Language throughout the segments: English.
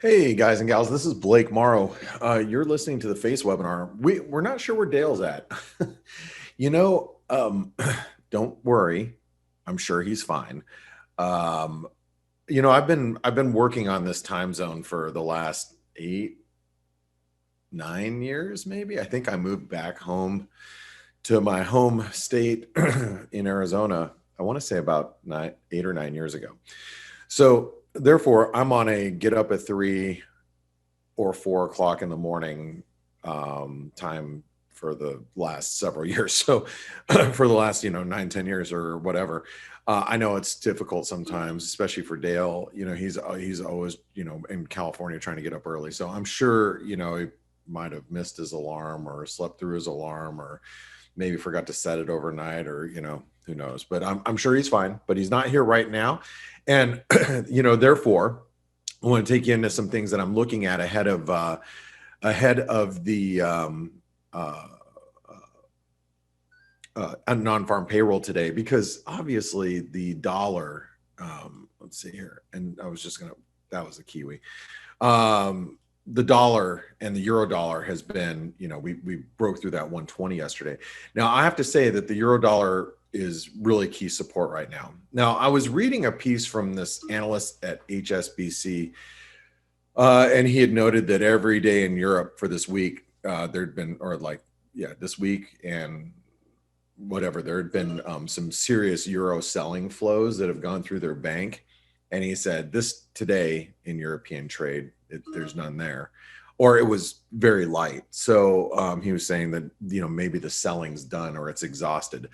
Hey guys and gals, this is Blake Morrow. You're listening to the Face webinar. We're not sure where Dale's at. you know, um, don't worry. I'm sure he's fine. Um, I've been working on this time zone for the last 8, 9 years, maybe. I think I moved back home to my home state in Arizona. I want to say about 8 or 9 years ago. So therefore, I'm on a get up at 3 or 4 o'clock in the morning time for the last several years. So for the last 9, 10 years or whatever. I know it's difficult sometimes, especially for Dale. He's always in California trying to get up early. So I'm sure he might have missed his alarm or slept through his alarm or maybe forgot to set it overnight or who knows. But I'm sure he's fine. But he's not here right now, and therefore I want to take you into some things that I'm looking at ahead of the non-farm payroll today, because obviously the dollar. Let's see here, and that was the Kiwi. The dollar and the euro dollar has been, we broke through that 120 yesterday. Now I have to say that the euro dollar is really key support right now. Now, I was reading a piece from this analyst at HSBC, and he had noted that every day in Europe for this week, there'd been, this week and whatever, there had been some serious euro selling flows that have gone through their bank. And he said this today in European trade, there's none there, or it was very light. So he was saying that, maybe the selling's done or it's exhausted.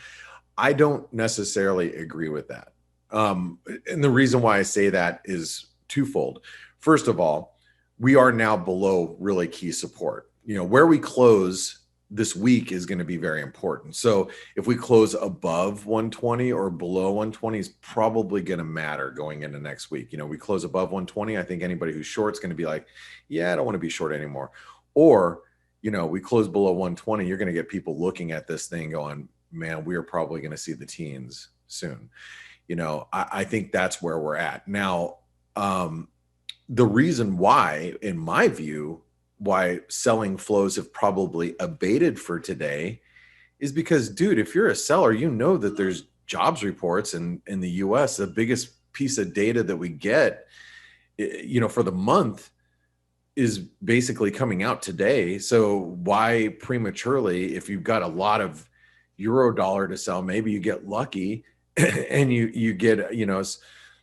I don't necessarily agree with that. And the reason why I say that is twofold. First of all, we are now below really key support. Where we close this week is going to be very important. So if we close above 120 or below 120 is probably going to matter going into next week. We close above 120. I think anybody who's short is going to be like, yeah, I don't want to be short anymore. Or, we close below 120, you're going to get people looking at this thing going, man, we are probably going to see the teens soon. I think that's where we're at now. The reason why, in my view, why selling flows have probably abated for today is because, dude, if you're a seller, that there's jobs reports in the US. The biggest piece of data that we get, for the month is basically coming out today. So why prematurely, if you've got a lot of euro dollar to sell, maybe you get lucky and you get,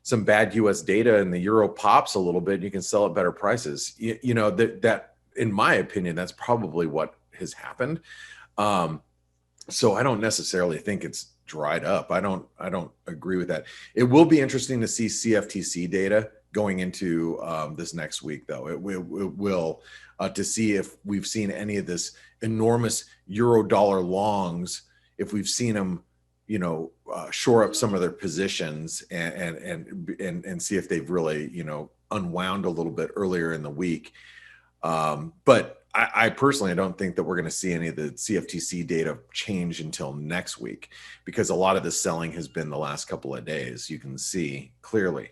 some bad US data and the euro pops a little bit and you can sell at better prices. That in my opinion, that's probably what has happened. So I don't necessarily think it's dried up. I don't agree with that. It will be interesting to see CFTC data going into this next week, though. It will to see if we've seen any of this enormous euro dollar longs, if we've seen them, shore up some of their positions and see if they've really, unwound a little bit earlier in the week. But I personally don't think that we're going to see any of the CFTC data change until next week, because a lot of the selling has been the last couple of days. You can see clearly.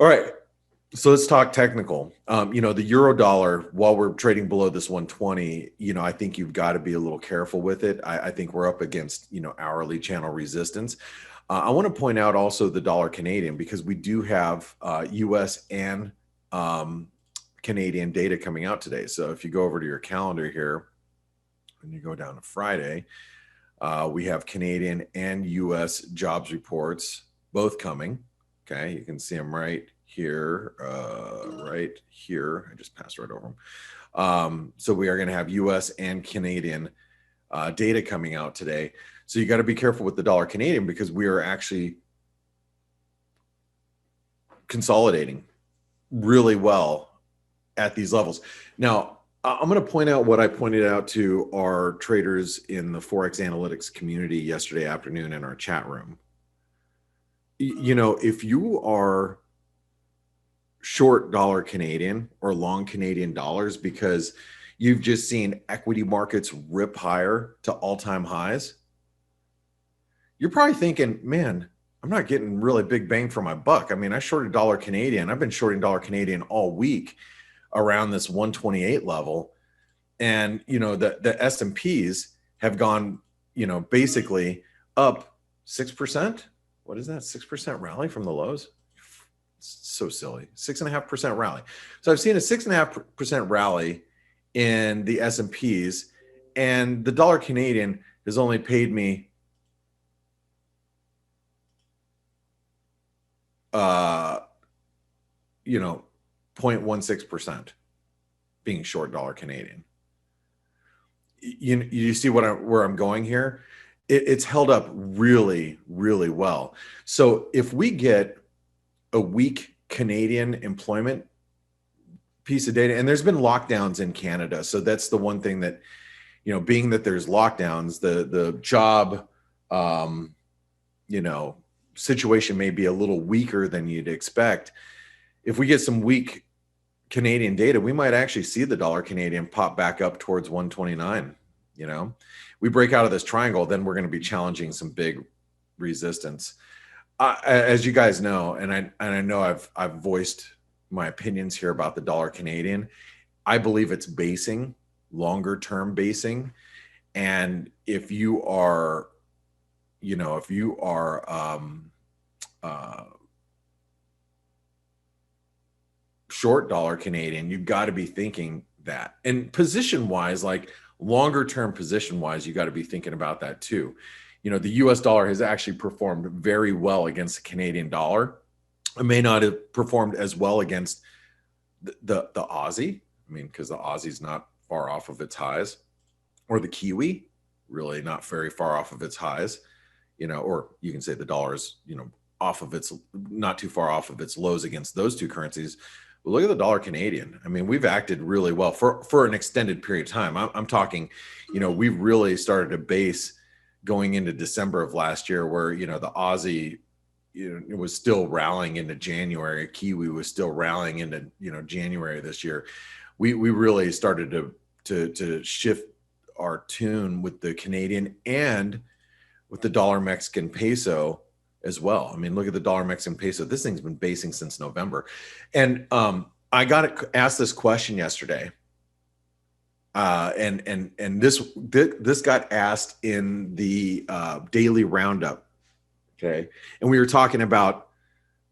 All right. So let's talk technical. The euro dollar, while we're trading below this 120, I think you've got to be a little careful with it. I think we're up against, hourly channel resistance. I want to point out also the dollar Canadian, because we do have US and Canadian data coming out today. So if you go over to your calendar here and you go down to Friday, we have Canadian and US jobs reports both coming. Okay, you can see them right here, right here. I just passed right over them. So we are going to have US and Canadian data coming out today. So you got to be careful with the dollar Canadian, because we are actually consolidating really well at these levels. Now, I'm going to point out what I pointed out to our traders in the ForexAnalytix community yesterday afternoon in our chat room. If you are short dollar Canadian or long Canadian dollars because you've just seen equity markets rip higher to all-time highs, you're probably thinking, man, I'm not getting really big bang for my buck. I mean, I shorted dollar Canadian. I've been shorting dollar Canadian all week. around this 128 level. And, you know, the S&Ps have gone, you know, basically up 6%. What is that? 6% rally from the lows? So silly. 6.5% rally. So I've seen a 6.5% rally in the S&Ps, and the dollar Canadian has only paid me you know, 0.16% being short dollar Canadian. You see where I'm going here? It's held up really, really well. So if we get a weak Canadian employment piece of data, and there's been lockdowns in Canada, so that's the one thing that, you know, being that there's lockdowns, the job, you know, situation may be a little weaker than you'd expect. If we get some weak Canadian data, we might actually see the dollar Canadian pop back up towards 129. You know, we break out of this triangle, then we're going to be challenging some big resistance. As you guys know, and I know I've voiced my opinions here about the dollar Canadian. I believe it's basing, longer term basing, and if you are, you know, if you are short dollar Canadian, you've got to be thinking that. And position wise, like longer term position wise, you got to be thinking about that too. You know, the US dollar has actually performed very well against the Canadian dollar. It may not have performed as well against the Aussie. I mean, because the Aussie's not far off of its highs, or the Kiwi, really not very far off of its highs, you know, or you can say the dollar's, you know, off of its, not too far off of its lows against those two currencies. But look at the dollar Canadian. I mean, we've acted really well for an extended period of time. I'm talking, you know, we've really started to base going into December of last year, where, you know, the Aussie, you know, it was still rallying into January. Kiwi was still rallying into, you know, January this year. We really started to shift our tune with the Canadian and with the dollar Mexican peso as well. I mean, look at the dollar Mexican peso. This thing's been basing since November. And I got asked this question yesterday. And this got asked in the daily roundup. Okay. And we were talking about,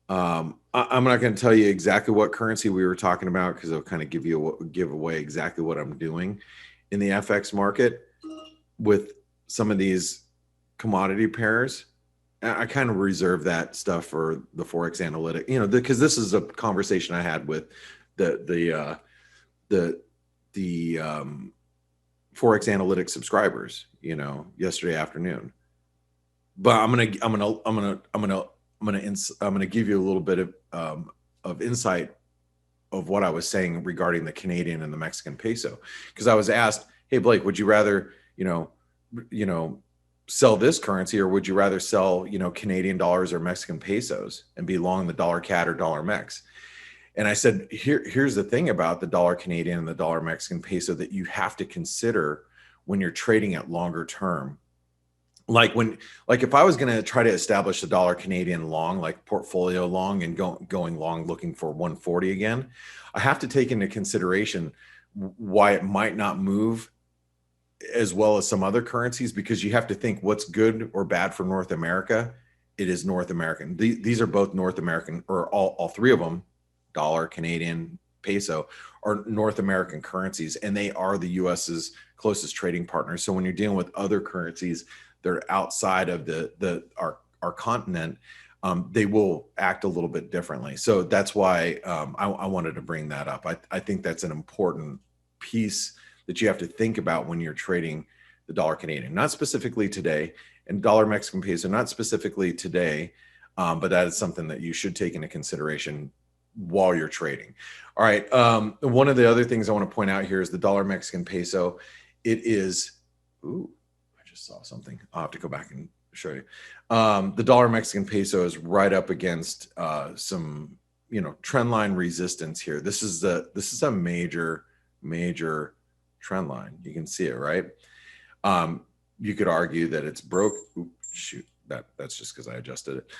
I'm not going to tell you exactly what currency we were talking about, because it'll kind of give away exactly what I'm doing in the FX market with some of these commodity pairs. I kind of reserve that stuff for the ForexAnalytix, you know, because this is a conversation I had with the ForexAnalytix subscribers, you know, yesterday afternoon. But I'm gonna give you a little bit of insight of what I was saying regarding the Canadian and the Mexican peso, because I was asked, hey Blake, would you rather, you know, sell this currency, or would you rather sell, you know, Canadian dollars or Mexican pesos and be long the dollar CAD or dollar Mex? And I said, here's the thing about the dollar Canadian and the dollar Mexican peso that you have to consider when you're trading at longer term. Like if I was going to try to establish the dollar Canadian long, like portfolio long, and going long looking for 140 again, I have to take into consideration why it might not move as well as some other currencies, because you have to think what's good or bad for North America. It is North American. These are both North American, or all three of them, dollar, Canadian, peso, are North American currencies, and they are the US's closest trading partners. So when you're dealing with other currencies that are outside of our continent, they will act a little bit differently. So that's why I wanted to bring that up. I think that's an important piece that you have to think about when you're trading the dollar Canadian, not specifically today, and dollar Mexican peso, not specifically today, but that is something that you should take into consideration while you're trading. All right. One of the other things I want to point out here is the dollar Mexican peso. It is, ooh, I just saw something. I'll have to go back and show you. The dollar Mexican peso is right up against some, you know, trend line resistance here. This is a major trend line. You can see it, right? You could argue that it's broke. Oops, shoot, that's just because I adjusted it.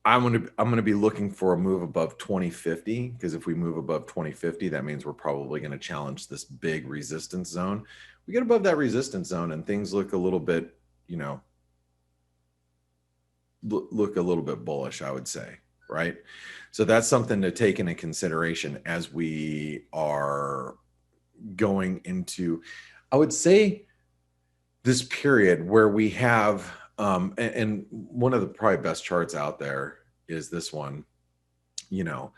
I'm gonna be looking for a move above 2050, because if we move above 2050, that means we're probably going to challenge this big resistance zone. We get above that resistance zone and things look a little bit, you know, look a little bit bullish, I would say, right? So that's something to take into consideration as we are going into, I would say, this period where we have, and one of the probably best charts out there is this one. You know,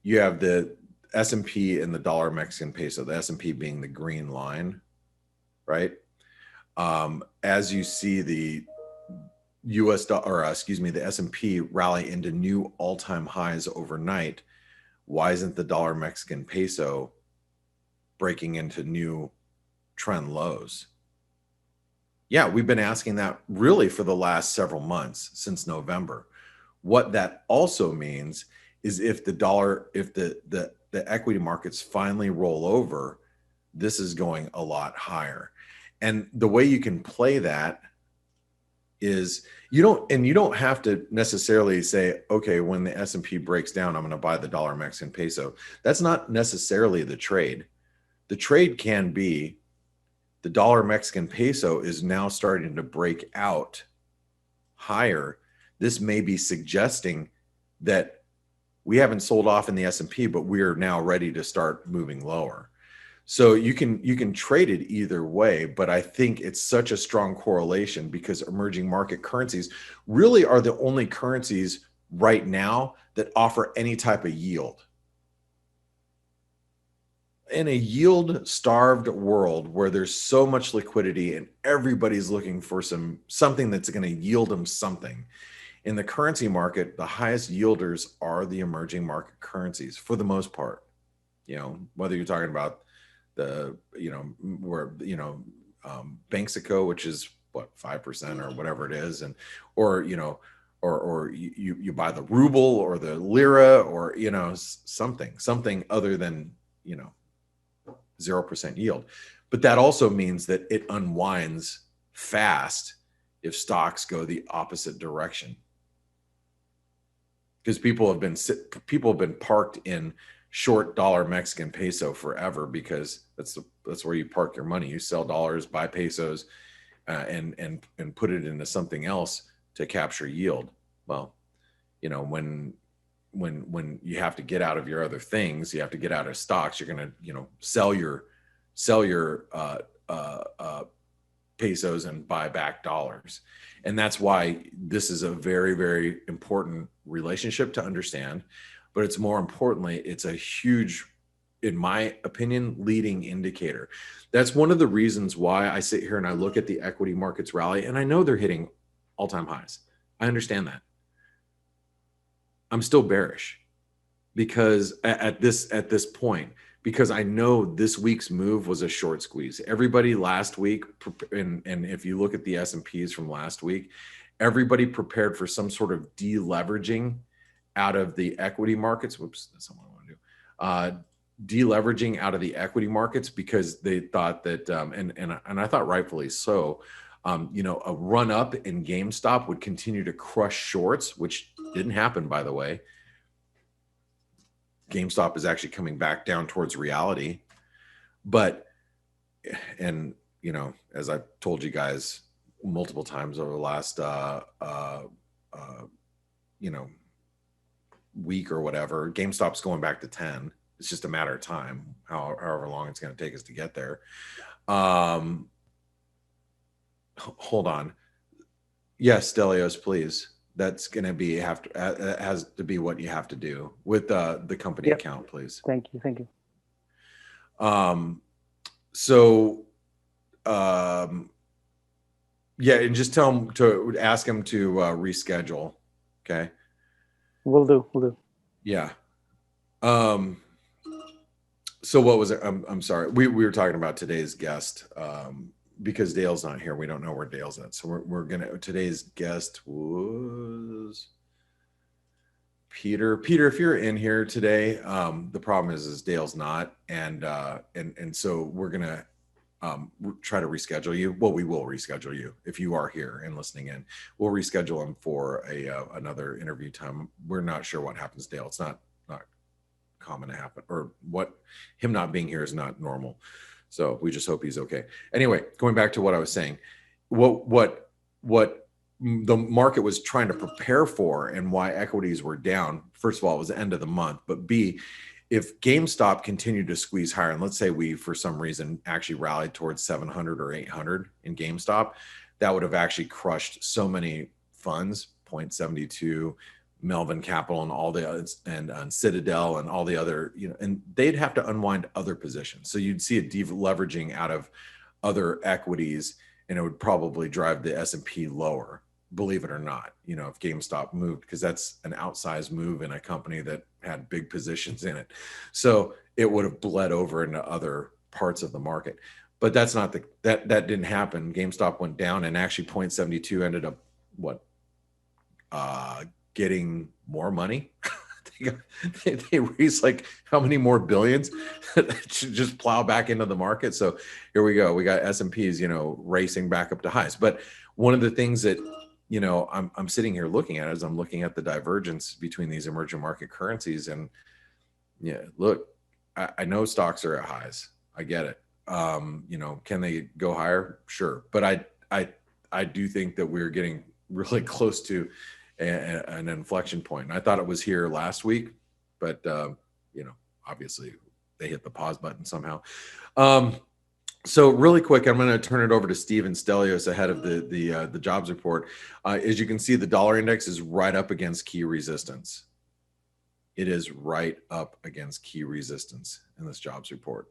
you have the S&P and the dollar Mexican peso, the S&P being the green line, right? As you see the US dollar, or excuse me, the S&P rally into new all-time highs overnight, why isn't the dollar Mexican peso breaking into new trend lows? Yeah, we've been asking that really for the last several months, since November. What that also means is if the dollar, if the equity markets finally roll over, this is going a lot higher. And the way you can play that is you don't have to necessarily say, okay, when the S&P breaks down, I'm going to buy the dollar Mexican peso. That's not necessarily the trade. The trade can be the dollar Mexican peso is now starting to break out higher. This may be suggesting that we haven't sold off in the S&P, but we are now ready to start moving lower. So you can trade it either way, but I think it's such a strong correlation because emerging market currencies really are the only currencies right now that offer any type of yield. In a yield-starved world where there's so much liquidity and everybody's looking for something that's going to yield them something, in the currency market, the highest yielders are the emerging market currencies for the most part. You know, whether you're talking about the, you know, where, you know, Banxico, which is what, 5% or whatever it is, and or, you know, or you buy the ruble or the lira, or, you know, something other than, you know, 0% yield. But that also means that it unwinds fast if stocks go the opposite direction, because people have been parked in short dollar Mexican peso forever, because that's where you park your money. You sell dollars, buy pesos, and put it into something else to capture yield. Well, you know, when you have to get out of your other things, you have to get out of stocks, you're going to, you know, sell your pesos and buy back dollars. And that's why this is a very, very important relationship to understand. But it's more importantly, it's a huge, in my opinion, leading indicator. That's one of the reasons why I sit here and I look at the equity markets rally, and I know they're hitting all-time highs. I understand that. I'm still bearish because at this point, because I know this week's move was a short squeeze. Everybody last week, and if you look at the S&Ps from last week, everybody prepared for some sort of deleveraging out of the equity markets. Whoops, that's not what I want to do. Deleveraging out of the equity markets, because they thought that, and I thought rightfully so, you know, a run up in GameStop would continue to crush shorts, which didn't happen, by the way. GameStop is actually coming back down towards reality. But, and, you know, as I've told you guys multiple times over the last, you know, week or whatever, GameStop's going back to 10. It's just a matter of time, however long it's going to take us to get there. Hold on. Yes, Stelios, please. That's going to be has to be what you have to do with the company account, please. Thank you. Yeah, and just tell him to ask him to reschedule. Okay. Will do. Yeah. So what was it? I'm sorry. We were talking about today's guest. Because Dale's not here, we don't know where Dale's at. So we're gonna, today's guest was Peter. Peter, if you're in here today, the problem is Dale's not, and so we're gonna try to reschedule you. Well, we will reschedule you if you are here and listening in. We'll reschedule him for another interview time. We're not sure what happens, Dale. It's not common to happen, or what him not being here is not normal. So we just hope he's okay. Anyway, going back to what I was saying, what the market was trying to prepare for and why equities were down. First of all, it was the end of the month, but B, if GameStop continued to squeeze higher, and let's say we, for some reason, actually rallied towards 700 or 800 in GameStop, that would have actually crushed so many funds, 0.72, Melvin Capital and all the others, and Citadel and all the other, and they'd have to unwind other positions. So you'd see a deleveraging out of other equities, and it would probably drive the S&P lower, believe it or not, if GameStop moved, because that's an outsized move in a company that had big positions in it. So it would have bled over into other parts of the market. But that's not that didn't happen. GameStop went down, and actually 0.72 ended up getting more money. they raised like how many more billions to just plow back into the market. So here we go. We got S&Ps, racing back up to highs. But one of the things that I'm sitting here looking at is I'm looking at the divergence between these emerging market currencies, and look, I know stocks are at highs. I get it. Can they go higher? Sure, but I do think that we're getting really close to an inflection point. And I thought it was here last week, but obviously they hit the pause button somehow. So really quick, I'm going to turn it over to Steven Stelios ahead of the jobs report. As you can see, the dollar index is right up against key resistance. It is right up against key resistance in this jobs report,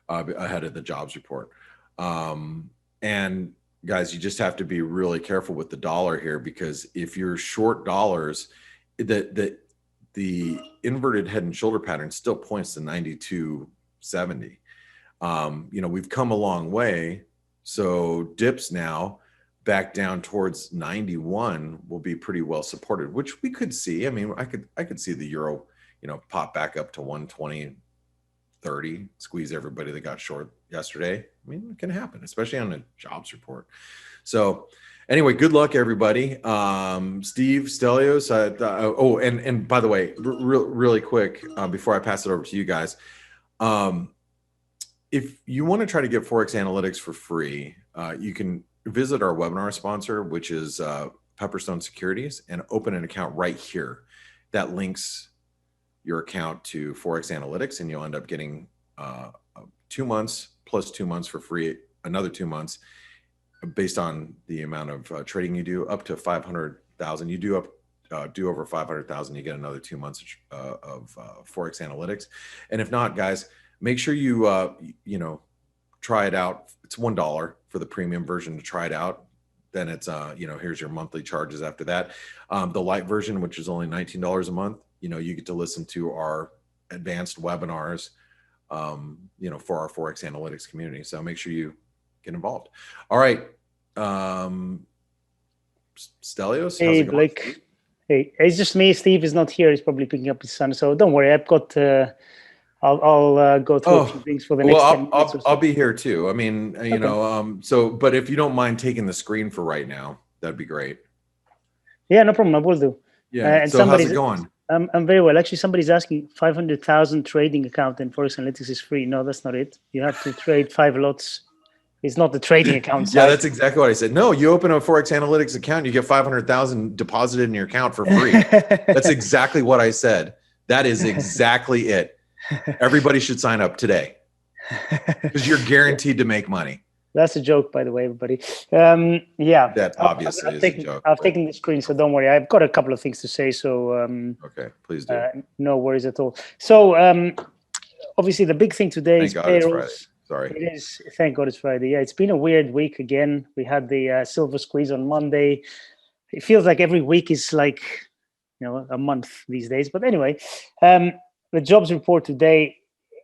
ahead of the jobs report. And guys, you just have to be really careful with the dollar here, because if you're short dollars, the inverted head and shoulder pattern still points to 92.70. We've come a long way. So dips now back down towards 91 will be pretty well supported, which we could see. I mean, I could see the euro, pop back up to 120.30, squeeze everybody that got short yesterday. I mean, it can happen, especially on a jobs report. So anyway, good luck, everybody. Steve Stelios. And by the way, really quick, before I pass it over to you guys, if you want to try to get ForexAnalytix for free, you can visit our webinar sponsor, which is Pepperstone Securities, and open an account right here. That links your account to ForexAnalytix, and you'll end up getting 2 months plus 2 months for free, another 2 months based on the amount of trading you do, up to 500,000. You do over 500,000, you get another 2 months of ForexAnalytix. And if not, guys, make sure you try it out. It's $1 for the premium version to try it out. Then it's here's your monthly charges after that. The light version, which is only $19 a month, you get to listen to our advanced webinars, for our ForexAnalytix community. So make sure you get involved. All right. Stelios, hey, Blake. Hey, it's just me. Steve is not here. He's probably picking up his son. So don't worry. I've got, I'll go through a few things for the next 10 minutes or so. I'll be here too. I mean, but if you don't mind taking the screen for right now, that'd be great. Yeah, no problem. I will do. Yeah. And so how's it going? I'm very well. Actually, somebody's asking 500,000 trading account in ForexAnalytix is free. No, that's not it. You have to trade 5 lots. It's not the trading account. Yeah, that's exactly what I said. No, you open a ForexAnalytix account, you get 500,000 deposited in your account for free. That's exactly what I said. That is exactly it. Everybody should sign up today because you're guaranteed to make money. That's a joke, by the way, everybody. Yeah. That obviously is a joke. I've taken the screen, so don't worry. I've got a couple of things to say, so okay, please do. No worries at all. So obviously the big thing today is payrolls. Sorry. It is. Thank God it's Friday. Yeah, it's been a weird week again. We had the silver squeeze on Monday. It feels like every week is like, a month these days. But anyway, the jobs report today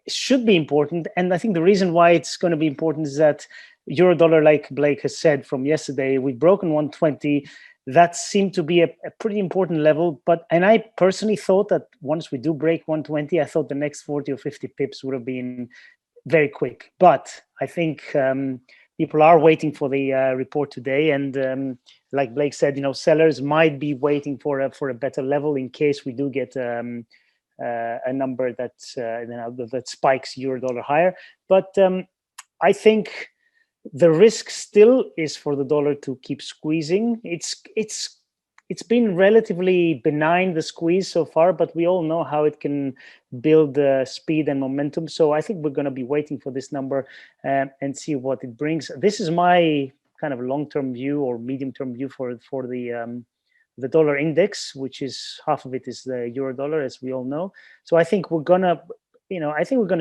should be important. And I think the reason why it's going to be important is that euro dollar, like Blake has said from yesterday, we've broken 120. That seemed to be a pretty important level. And I personally thought that once we do break 120, I thought the next 40 or 50 pips would have been very quick. But I think people are waiting for the report today, and like Blake said, sellers might be waiting for a better level in case we do get a number that spikes euro dollar higher. But I think the risk still is for the dollar to keep squeezing. It's been relatively benign, the squeeze so far, but we all know how it can build speed and momentum. So I think we're going to be waiting for this number and see what it brings. This is my kind of long-term view or medium-term view for the dollar index, which is half of it is the euro dollar, as we all know. So I think we're gonna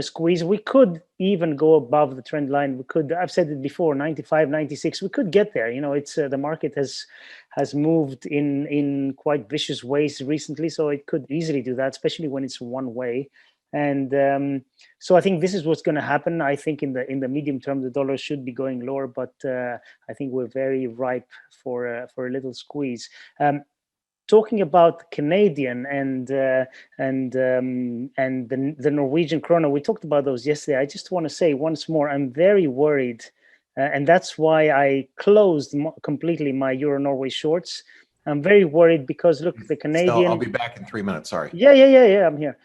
squeeze. We could even go above the trend line. We could, I've said it before, 95, 96, we could get there. It's the market has moved in quite vicious ways recently, so it could easily do that, especially when it's one way. And so I think this is what's going to happen. I think in the medium term, the dollar should be going lower, but I think we're very ripe for a little squeeze. Talking about Canadian and the Norwegian krona, we talked about those yesterday. I just want to say once more, I'm very worried, and that's why I closed completely my Euro Norway shorts. I'm very worried because look, the Canadian. I'll be back in 3 minutes. Sorry. Yeah. I'm here.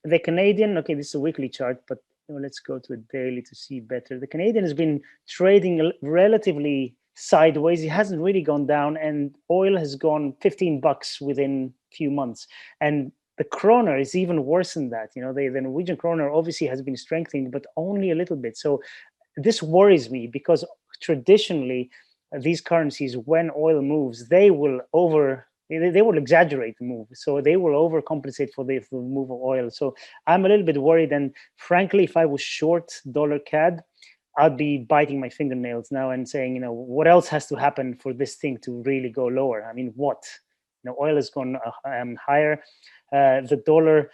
The Canadian. Okay, this is a weekly chart, but let's go to a daily to see better. The Canadian has been trading relatively sideways. It hasn't really gone down, and oil has gone $15 within a few months. And the kroner is even worse than that. The Norwegian kroner obviously has been strengthening, but only a little bit. So this worries me because traditionally these currencies, when oil moves, they will exaggerate the move. So they will overcompensate for the move of oil. So I'm a little bit worried. And frankly, if I was short dollar CAD, I'd be biting my fingernails now and saying, what else has to happen for this thing to really go lower? I mean, what? Oil has gone higher. The dollar,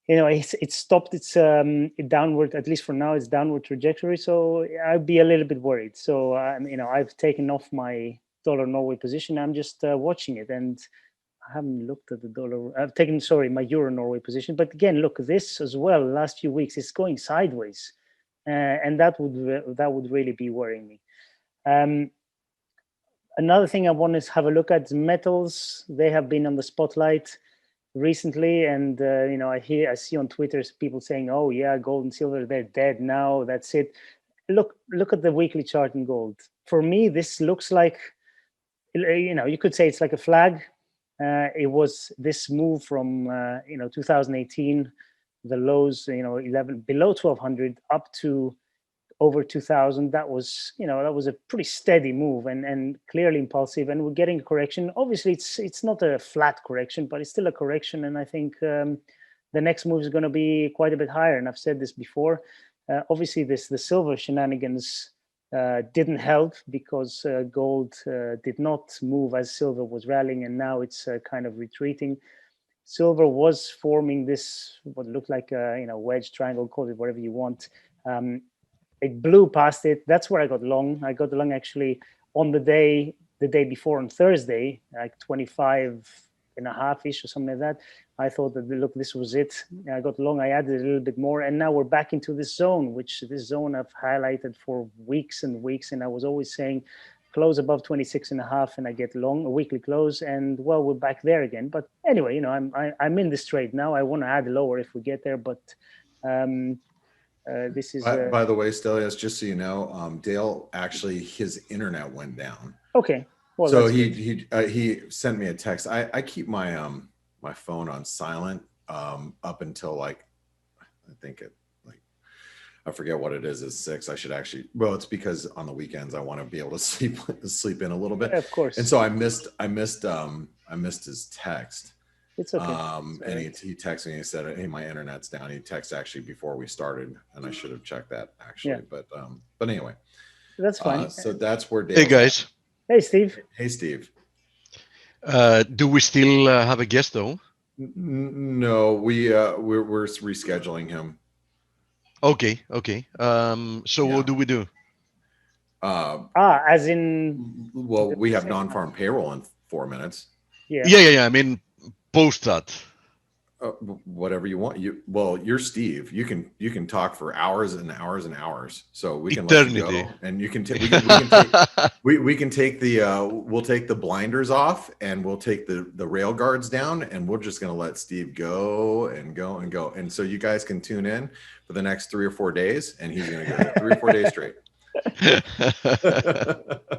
it stopped its downward, at least for now, its downward trajectory. So I'd be a little bit worried. So, I've taken off my dollar Norway position. I'm just watching it, and I haven't looked at the dollar. I've taken, my euro Norway position. But again, look, this as well, last few weeks, it's going sideways. And that would really be worrying me. Another thing I want to have a look at is metals. They have been on the spotlight recently, and I see on Twitter people saying, "Oh yeah, gold and silver, they're dead now. That's it." Look at the weekly chart in gold. For me, this looks like, you could say it's like a flag. It was this move from 2018. The lows, below 1200 up to over 2000. That was a pretty steady move and clearly impulsive. And we're getting a correction. Obviously, it's not a flat correction, but it's still a correction. And I think the next move is going to be quite a bit higher. And I've said this before. Obviously, the silver shenanigans didn't help because gold did not move as silver was rallying, and now it's kind of retreating. Silver was forming this what looked like a wedge triangle, call it whatever you want. It blew past it. That's where I got long. I got long actually on the day before, on Thursday, like 25.5-ish or something like that. I thought that look, this was it. I got long. I added a little bit more, and now we're back into this zone, this zone I've highlighted for weeks and weeks, and I was always saying, close above 26.5 and I get long, a weekly close, and well, we're back there again. But anyway, I'm in this trade now. I want to add lower if we get there, but this is by the way, Stelios, just so you know, Dale actually, his internet went down. Okay. Well, so he sent me a text. I keep my my phone on silent up until I think I forget what it is. It's 6. I should actually. Well, it's because on the weekends I want to be able to sleep in a little bit. Yeah, of course. And so I missed his text. It's okay. And he texted me and he said, "Hey, my internet's down." He texted actually before we started, and I should have checked that actually. Yeah. But anyway, that's fine. So that's where Dale. Hey guys. Hey Steve. Hey Steve. Do we still have a guest though? No, we're rescheduling him. Okay. So what do we do? As in. Well, we have non-farm payroll in 4 minutes. Yeah. I mean, post that. Whatever you want. You're Steve. You can talk for hours and hours and hours. So we can Eternity. let you go, and you can we can take we can take the we'll take the blinders off, and we'll take the rail guards down, and we're just gonna let Steve go and go and go. And so you guys can tune in for the next 3 or 4 days, and he's gonna go 3 or 4 days straight.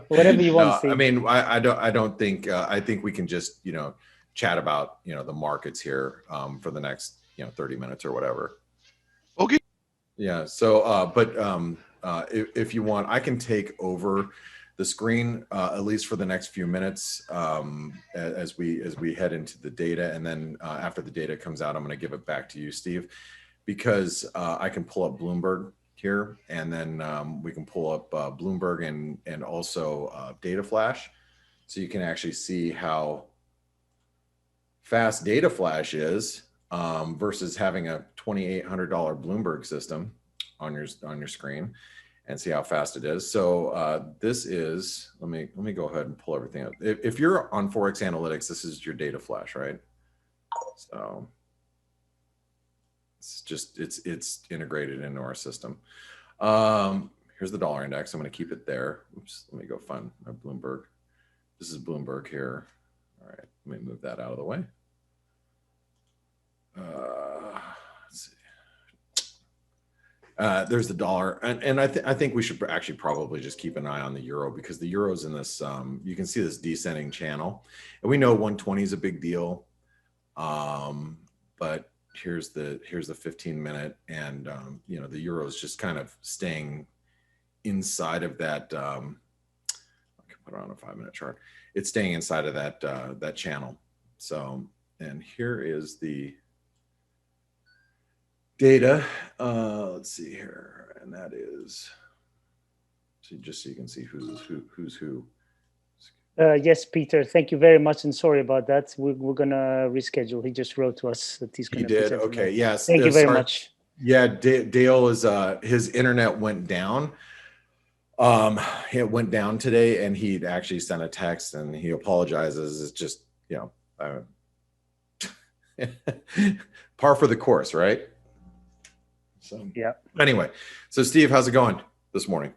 Whatever you want, Steve. I mean, I don't think I think we can just chat about the markets here for the next 30 minutes or whatever. Okay. Yeah. So but if you want, I can take over the screen at least for the next few minutes as we head into the data, and then after the data comes out, I'm going to give it back to you, Steve, because I can pull up Bloomberg here, and then we can pull up Bloomberg and also Data Flash, so you can actually see how fast Data Flash is versus having a $2,800 Bloomberg system on your screen, and see how fast it is. So this is, let me go ahead and pull everything up. If you're on ForexAnalytix, this is your Data Flash, right? So it's integrated into our system. Here's the dollar index. I'm going to keep it there. Oops, let me go find my Bloomberg. This is Bloomberg here. All right, let me move that out of the way. Let's see. There's the dollar, and I think we should actually probably just keep an eye on the euro, because the euro's in this. You can see this descending channel, and we know 120 is a big deal, but here's the 15-minute, and the euro is just kind of staying inside of that. I can put it on a 5-minute chart. It's staying inside of that channel. So, and here is the data. Let's see here, and that is just so you can see who's who. Yes, Peter, thank you very much, and sorry about that. We're gonna reschedule. He just wrote to us that he's gonna. He did. Okay. Yes. Thank you very much. Yeah, Dale is his internet went down. It went down today, and he actually sent a text, and he apologizes. It's just par for the course, right? So yeah. Anyway, so Steve, how's it going this morning?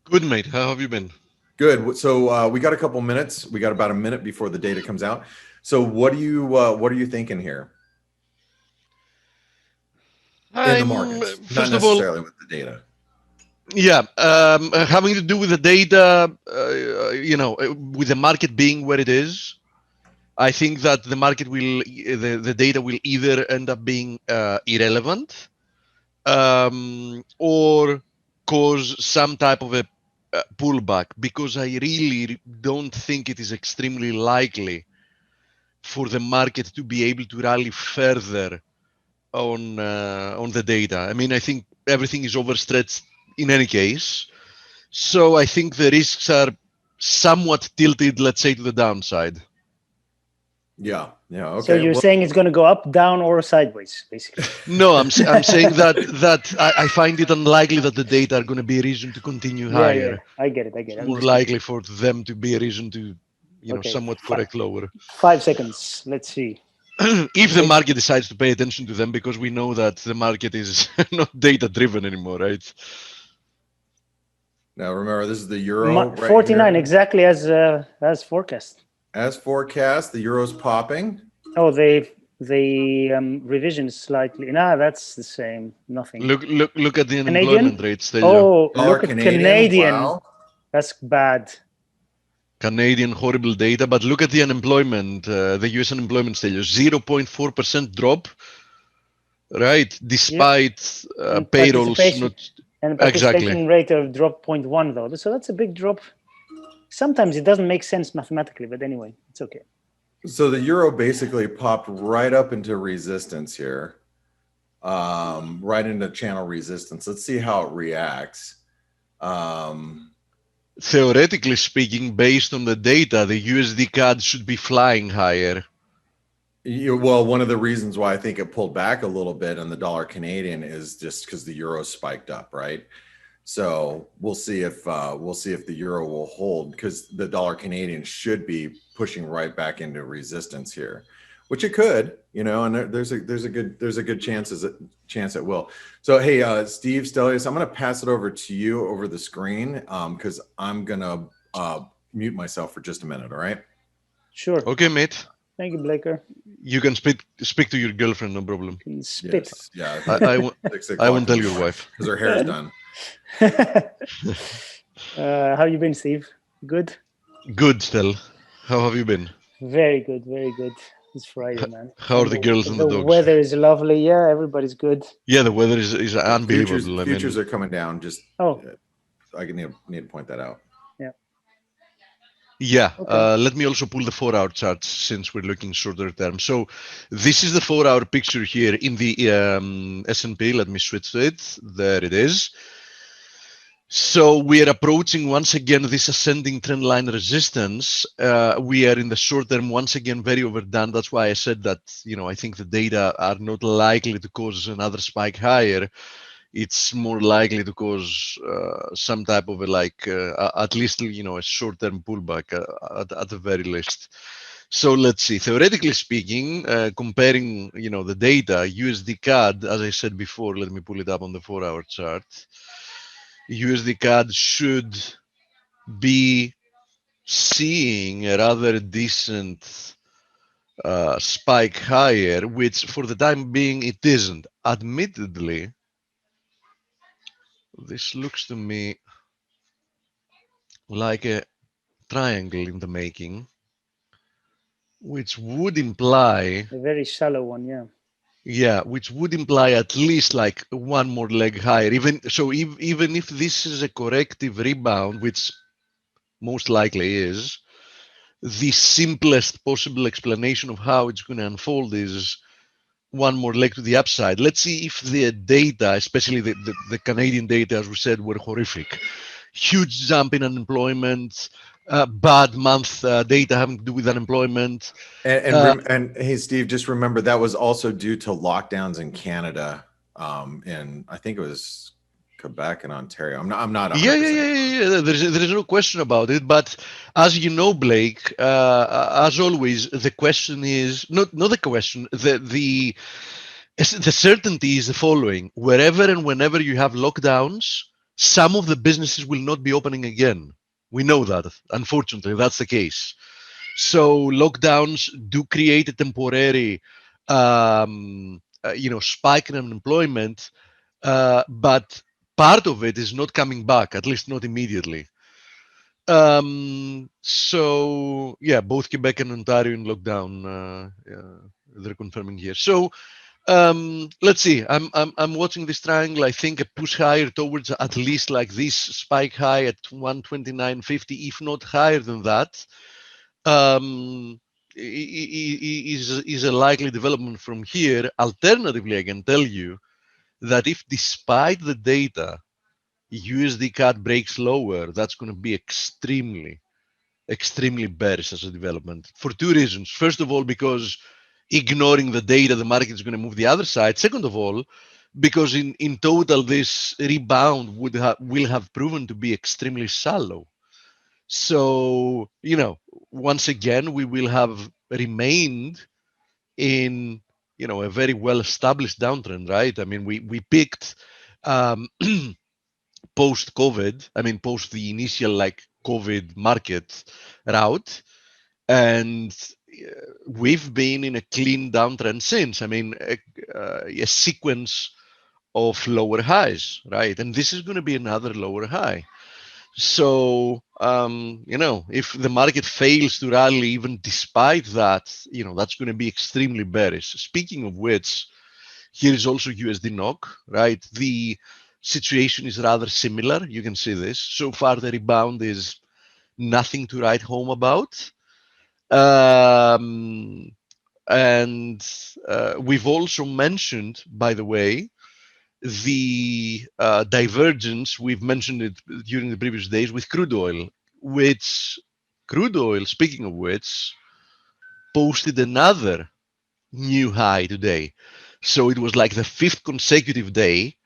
Good, mate. How have you been? Good. So we got a couple minutes. We got about a minute before the data comes out. So what are you thinking here in the markets? Not necessarily with the data. Yeah, having to do with the data, with the market being where it is, I think that the market will, the data will either end up being irrelevant or cause some type of a pullback, because I really don't think it is extremely likely for the market to be able to rally further on the data. I mean, I think everything is overstretched in any case. So I think the risks are somewhat tilted, let's say, to the downside. Yeah. Okay. So you're saying it's going to go up, down, or sideways, basically? No, I'm saying that I find it unlikely that the data are going to be a reason to continue higher. Yeah, I get it. It's more likely for them to be a reason to, somewhat correct lower. 5 seconds. Let's see. If the market decides to pay attention to them, because we know that the market is not data driven anymore, right? Now remember, this is the euro. 49, right, exactly as forecast. As forecast, the euro's popping. Oh, the revision is slightly. Nah, that's the same. Nothing. Look at the unemployment rates. Oh, look at Canadian. Wow. That's bad. Canadian horrible data, but look at the unemployment, the US unemployment status, 0.4% drop, right? Despite payrolls not. And participation rate of drop 0.1 though. So that's a big drop. Sometimes it doesn't make sense mathematically, but anyway, it's okay. So the euro basically popped right up into resistance here, right into channel resistance. Let's see how it reacts. Theoretically speaking, based on the data, the USD CAD should be flying higher. Well, one of the reasons why I think it pulled back a little bit on the dollar Canadian is just because the euro spiked up, right? So we'll see if the euro will hold, because the dollar Canadian should be pushing right back into resistance here. which it could, you know, and there's a good chance it will. So hey, Steve Stelios, I'm going to pass it over to you over the screen because I'm going to mute myself for just a minute. All right. Sure. Okay, mate. Thank you, Blaker. You can speak to your girlfriend, no problem. Spit. Yes, yeah. I won't tell your wife because her hair is done. How you been, Steve? Good? Good, Stel. How have you been? Very good, very good. It's Friday, man. How are the girls and the dogs? The weather is lovely. Yeah, everybody's good. Yeah, the weather is unbelievable. Futures are coming down. Just oh, I need to point that out. Yeah, okay. let me also pull the 4-hour charts since we're looking shorter term. So this is the 4-hour picture here in the S&P. Let me switch to it. There it is. So we are approaching once again this ascending trend line resistance. We are in the short term once again very overdone. That's why I said that, you know, I think the data are not likely to cause another spike higher. It's more likely to cause some type of at least, you know, a short-term pullback at the very least. So let's see. Theoretically speaking, comparing, you know, the data, USD CAD, as I said before, let me pull it up on the 4-hour chart. USD CAD should be seeing a rather decent spike higher, which for the time being it isn't. Admittedly, this looks to me like a triangle in the making, which would imply A very shallow one, yeah. Yeah, which would imply at least like one more leg higher. Even if this is a corrective rebound, which most likely is, the simplest possible explanation of how it's going to unfold is one more leg to the upside. Let's see if the data, especially the Canadian data, as we said, were horrific. Huge jump in unemployment, bad month data having to do with unemployment. And hey, Steve, just remember that was also due to lockdowns in Canada, and I think it was Quebec and Ontario. I'm not 100%. Yeah. There is no question about it. But as you know, Blake, as always, the question is not the question. The certainty is the following: wherever and whenever you have lockdowns, some of the businesses will not be opening again. We know that. Unfortunately, that's the case. So lockdowns do create a temporary, spike in unemployment, but part of it is not coming back, at least not immediately. So yeah, both Quebec and Ontario in lockdown. They're confirming here. So let's see. I'm watching this triangle. I think a push higher towards at least like this spike high at 129.50, if not higher than that. Is a likely development from here. Alternatively, I can tell you that if despite the data, USD CAD breaks lower, that's going to be extremely bearish as a development for two reasons. First of all, because ignoring the data, the market is going to move the other side. Second of all, because in total, this rebound will have proven to be extremely shallow. So, you know, once again, we will have remained in, you know, a very well-established downtrend, right? I mean, we picked post-COVID, I mean, post the initial like COVID market route, and we've been in a clean downtrend since. I mean, a sequence of lower highs, right? And this is going to be another lower high. So, you know, if the market fails to rally even despite that, you know, that's going to be extremely bearish. Speaking of which, here is also USD NOK, right? The situation is rather similar. You can see this. So far, the rebound is nothing to write home about. And we've also mentioned, by the way, the divergence, we've mentioned it during the previous days with crude oil, which crude oil, speaking of which, posted another new high today. So it was like the 5th consecutive day.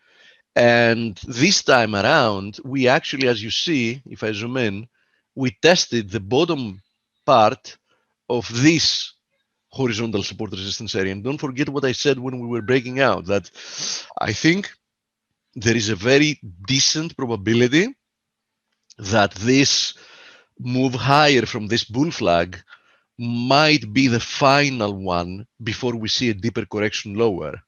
And this time around, we actually, as you see, if I zoom in, we tested the bottom part of this horizontal support resistance area. And don't forget what I said when we were breaking out, that I think there is a very decent probability that this move higher from this bull flag might be the final one before we see a deeper correction lower.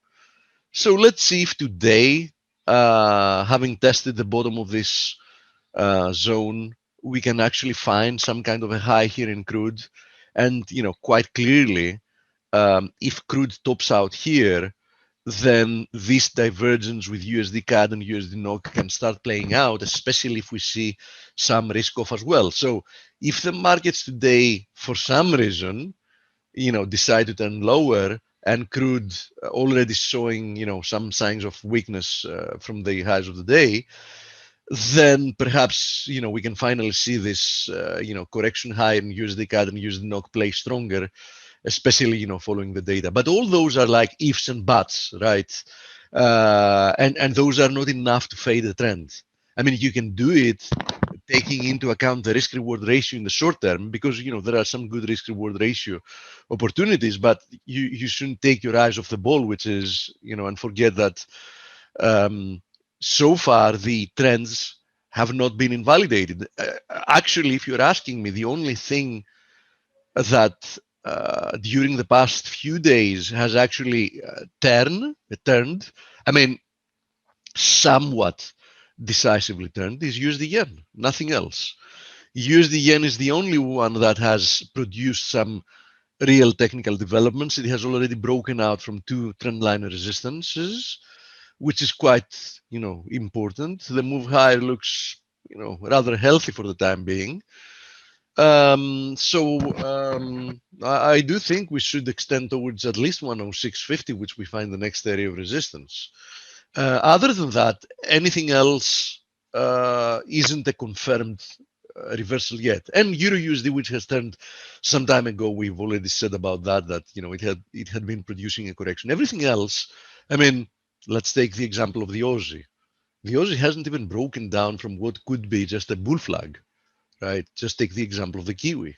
So let's see if today, having tested the bottom of this zone, we can actually find some kind of a high here in crude. And quite clearly, if crude tops out here, then this divergence with USD CAD and USD NOK can start playing out, especially if we see some risk off as well. So if the markets today, for some reason, decide to turn lower, and crude already showing, some signs of weakness from the highs of the day, then perhaps, we can finally see this, correction high in USD CAD and USD NOK play stronger, especially, following the data. But all those are like ifs and buts, right? And those are not enough to fade the trend. I mean, you can do it taking into account the risk-reward ratio in the short term, because there are some good risk-reward ratio opportunities, but you shouldn't take your eyes off the ball, which is, and forget that so far the trends have not been invalidated. Actually, if you're asking me, the only thing that during the past few days has actually turned, I mean, somewhat decisively turned, is USD yen, nothing else. USD yen is the only one that has produced some real technical developments. It has already broken out from 2 trendline resistances, which is quite, important. The move higher looks, rather healthy for the time being. I do think we should extend towards at least 106.50, which we find the next area of resistance. Other than that, anything else isn't a confirmed reversal yet. And Euro USD, which has turned some time ago, we've already said about that it had been producing a correction. Everything else, I mean, let's take the example of the Aussie. The Aussie hasn't even broken down from what could be just a bull flag, right? Just take the example of the Kiwi.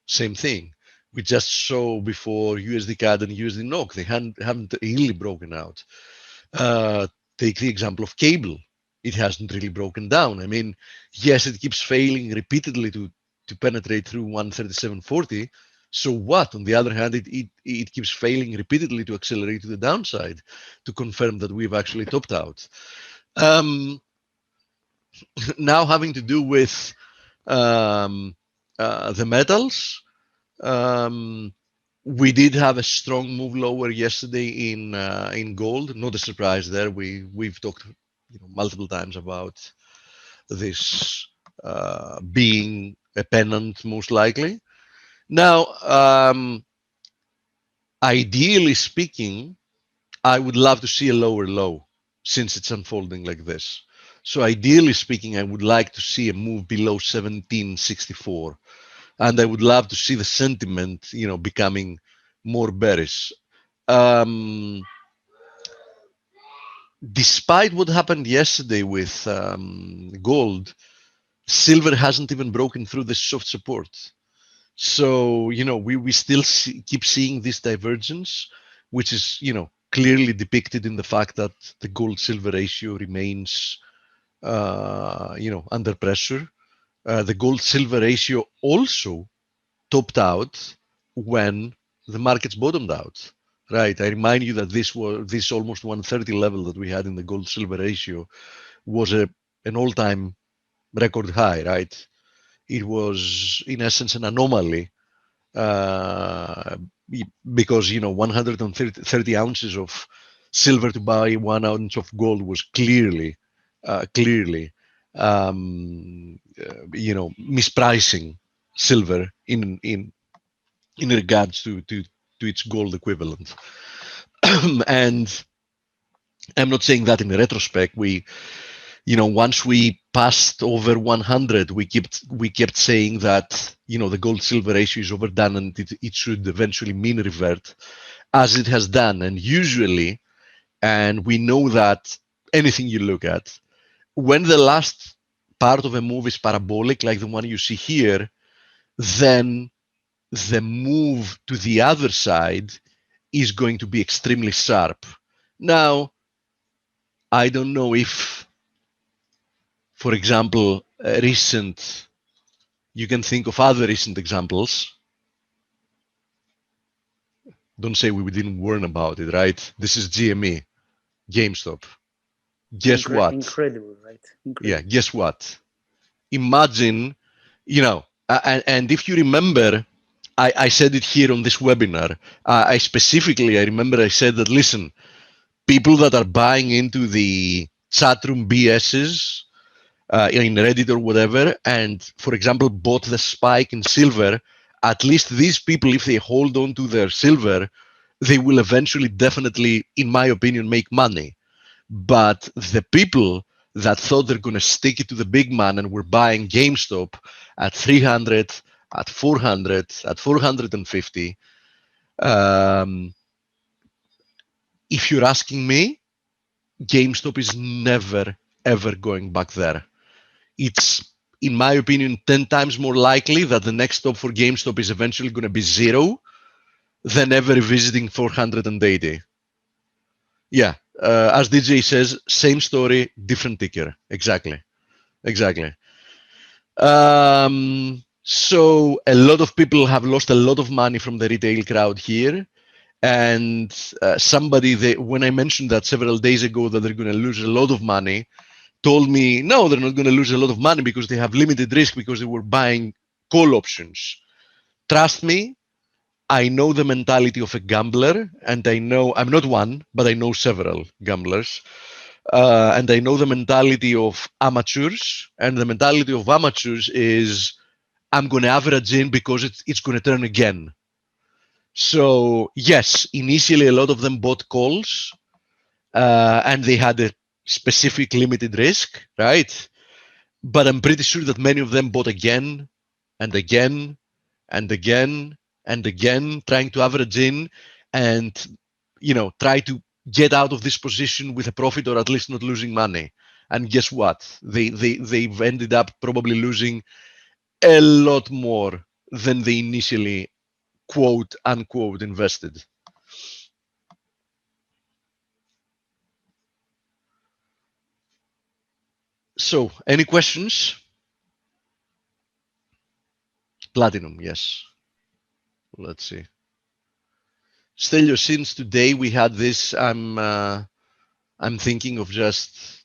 Same thing. We just saw before USD CAD and USD NOK. They haven't really broken out. Take the example of cable. It hasn't really broken down. I mean, yes, it keeps failing repeatedly to penetrate through 137.40. So what? On the other hand, it keeps failing repeatedly to accelerate to the downside to confirm that we've actually topped out. Now having to do with the metals, we did have a strong move lower yesterday in gold. Not a surprise there. We've talked multiple times about this being a pennant, most likely. Now, ideally speaking, I would love to see a lower low since it's unfolding like this. So ideally speaking, I would like to see a move below 1764. And I would love to see the sentiment, becoming more bearish. Despite what happened yesterday with gold, silver hasn't even broken through this soft support. So, we still keep seeing this divergence, which is, clearly depicted in the fact that the gold-silver ratio remains, under pressure. The gold-silver ratio also topped out when the markets bottomed out, right? I remind you that this almost 130 level that we had in the gold-silver ratio was an all-time record high, right? It was, in essence, an anomaly because 130 ounces of silver to buy 1 ounce of gold was clearly mispricing silver in regards to its gold equivalent. And I'm not saying that in retrospect. Once we passed over 100, we kept saying that the gold silver ratio is overdone and it should eventually mean revert, as it has done. And usually, and we know that anything you look at, when the last part of a move is parabolic, like the one you see here, then the move to the other side is going to be extremely sharp. Now, I don't know if, for example, you can think of other recent examples. Don't say we didn't warn about it, right? This is GME, GameStop. Guess what? Incredible, right? Incredible. Yeah, guess what? Imagine, and if you remember, I said it here on this webinar. I remember I said that, listen, people that are buying into the chatroom BSs in Reddit or whatever, and for example, bought the spike in silver, at least these people, if they hold on to their silver, they will eventually definitely, in my opinion, make money. But the people that thought they're going to stick it to the big man and were buying GameStop at 300, at 400, at 450, if you're asking me, GameStop is never, ever going back there. It's, in my opinion, 10 times more likely that the next stop for GameStop is eventually going to be 0 than ever revisiting 480. Yeah, as DJ says, same story, different ticker. Exactly. So a lot of people have lost a lot of money from the retail crowd here. And when I mentioned that several days ago that they're going to lose a lot of money, told me, no, they're not going to lose a lot of money because they have limited risk because they were buying call options. Trust me, I know the mentality of a gambler, and I know, I'm not one, but I know several gamblers. And I know the mentality of amateurs, and the mentality of amateurs is, I'm going to average in because it's going to turn again. So yes, initially a lot of them bought calls, and they had a specific limited risk, right? But I'm pretty sure that many of them bought again and again and again and again, trying to average in and, try to get out of this position with a profit or at least not losing money. And guess what? They've ended up probably losing a lot more than they initially, quote unquote, invested. So, any questions? Platinum, yes. Let's see. Stelio, since today we had this, I'm thinking of just,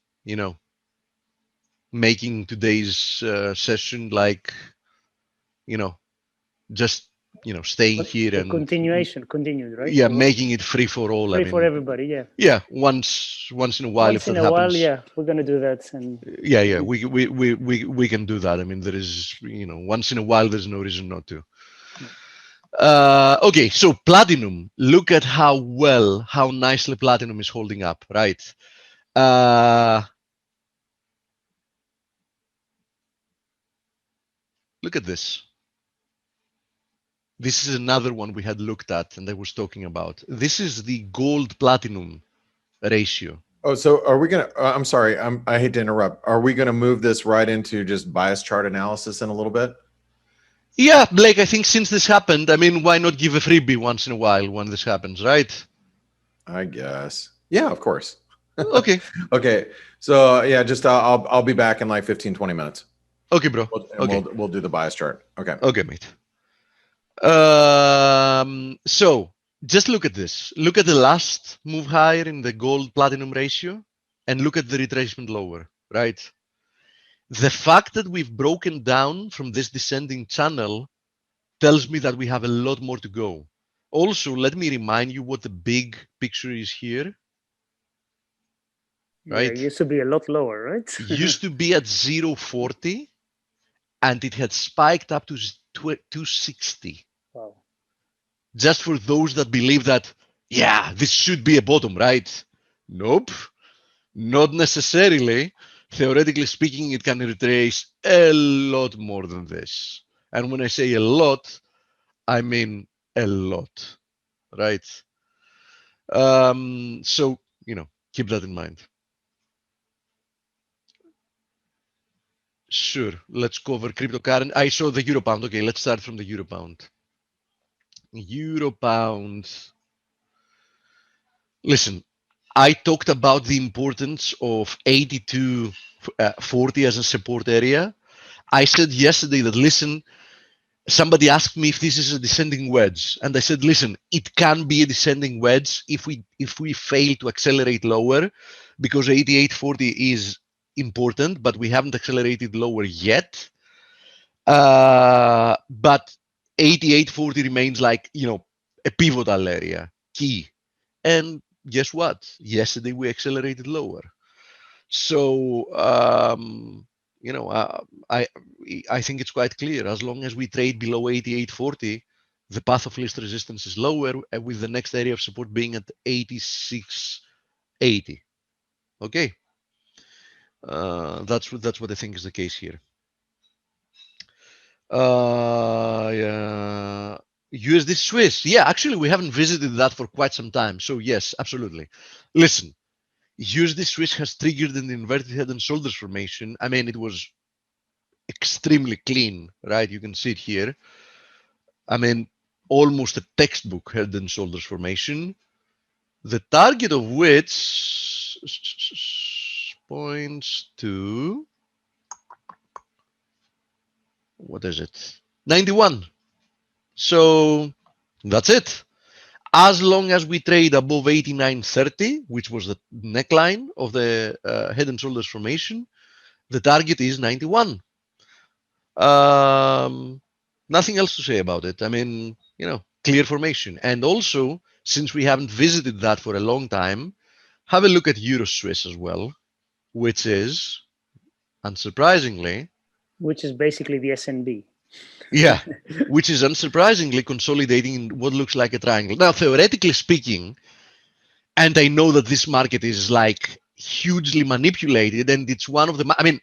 making today's session like, just, staying here and continued, right? yeah, making it free for all. Free for everybody, yeah. Yeah, once in a while, once if that in a happens. while, yeah, we're gonna do that. And yeah, we can do that. I mean, there is, once in a while, there's no reason not to. Okay, so platinum. Look at how nicely platinum is holding up, right? Look at this. This is another one we had looked at and I was talking about. This is the gold platinum ratio. Oh, so are we going to, I'm sorry, I hate to interrupt. Are we going to move this right into just bias chart analysis in a little bit? Yeah, Blake, I think since this happened, I mean, why not give a freebie once in a while when this happens, right? I guess. Yeah, of course. Okay. Okay. So yeah, just I'll be back in like 15, 20 minutes. Okay, bro. We'll do the bias chart. Okay. Okay, mate. So just look at this. Look at the last move higher in the gold platinum ratio and look at the retracement lower, right? The fact that we've broken down from this descending channel tells me that we have a lot more to go. Also, let me remind you what the big picture is here. Right? Yeah, it used to be a lot lower, right? It used to be at 0.40 and it had spiked up to 260. Wow. Just for those that believe that, yeah, this should be a bottom, right? Nope, not necessarily. Theoretically speaking, it can retrace a lot more than this. And when I say a lot, I mean a lot, right? So, keep that in mind. Sure, let's cover cryptocurrency. I saw the euro pound. Okay, let's start from the euro pound. Euro pound. Listen, I talked about the importance of 82.40 as a support area. I said yesterday that, listen, somebody asked me if this is a descending wedge, and I said, listen, it can be a descending wedge if we fail to accelerate lower, because 88.40 is important, but we haven't accelerated lower yet. But 88.40 remains like, a pivotal area, key. And guess what? Yesterday we accelerated lower. So I think it's quite clear. As long as we trade below 88.40, the path of least resistance is lower, with the next area of support being at 86.80. Okay, that's what I think is the case here. Yeah. USD Swiss. Yeah, actually, we haven't visited that for quite some time. So yes, absolutely. Listen, USD Swiss has triggered an inverted head and shoulders formation. I mean, it was extremely clean, right? You can see it here. I mean, almost a textbook head and shoulders formation. The target of which points to, what is it? 91. So that's it. As long as we trade above 89.30, which was the neckline of the head and shoulders formation, the target is 91. Nothing else to say about it. I mean, clear formation. And also, since we haven't visited that for a long time, have a look at Eurostress as well, which is, unsurprisingly, which is basically the SNB. Yeah, which is unsurprisingly consolidating in what looks like a triangle. Now, theoretically speaking, and I know that this market is like hugely manipulated, and it's one of the, I mean,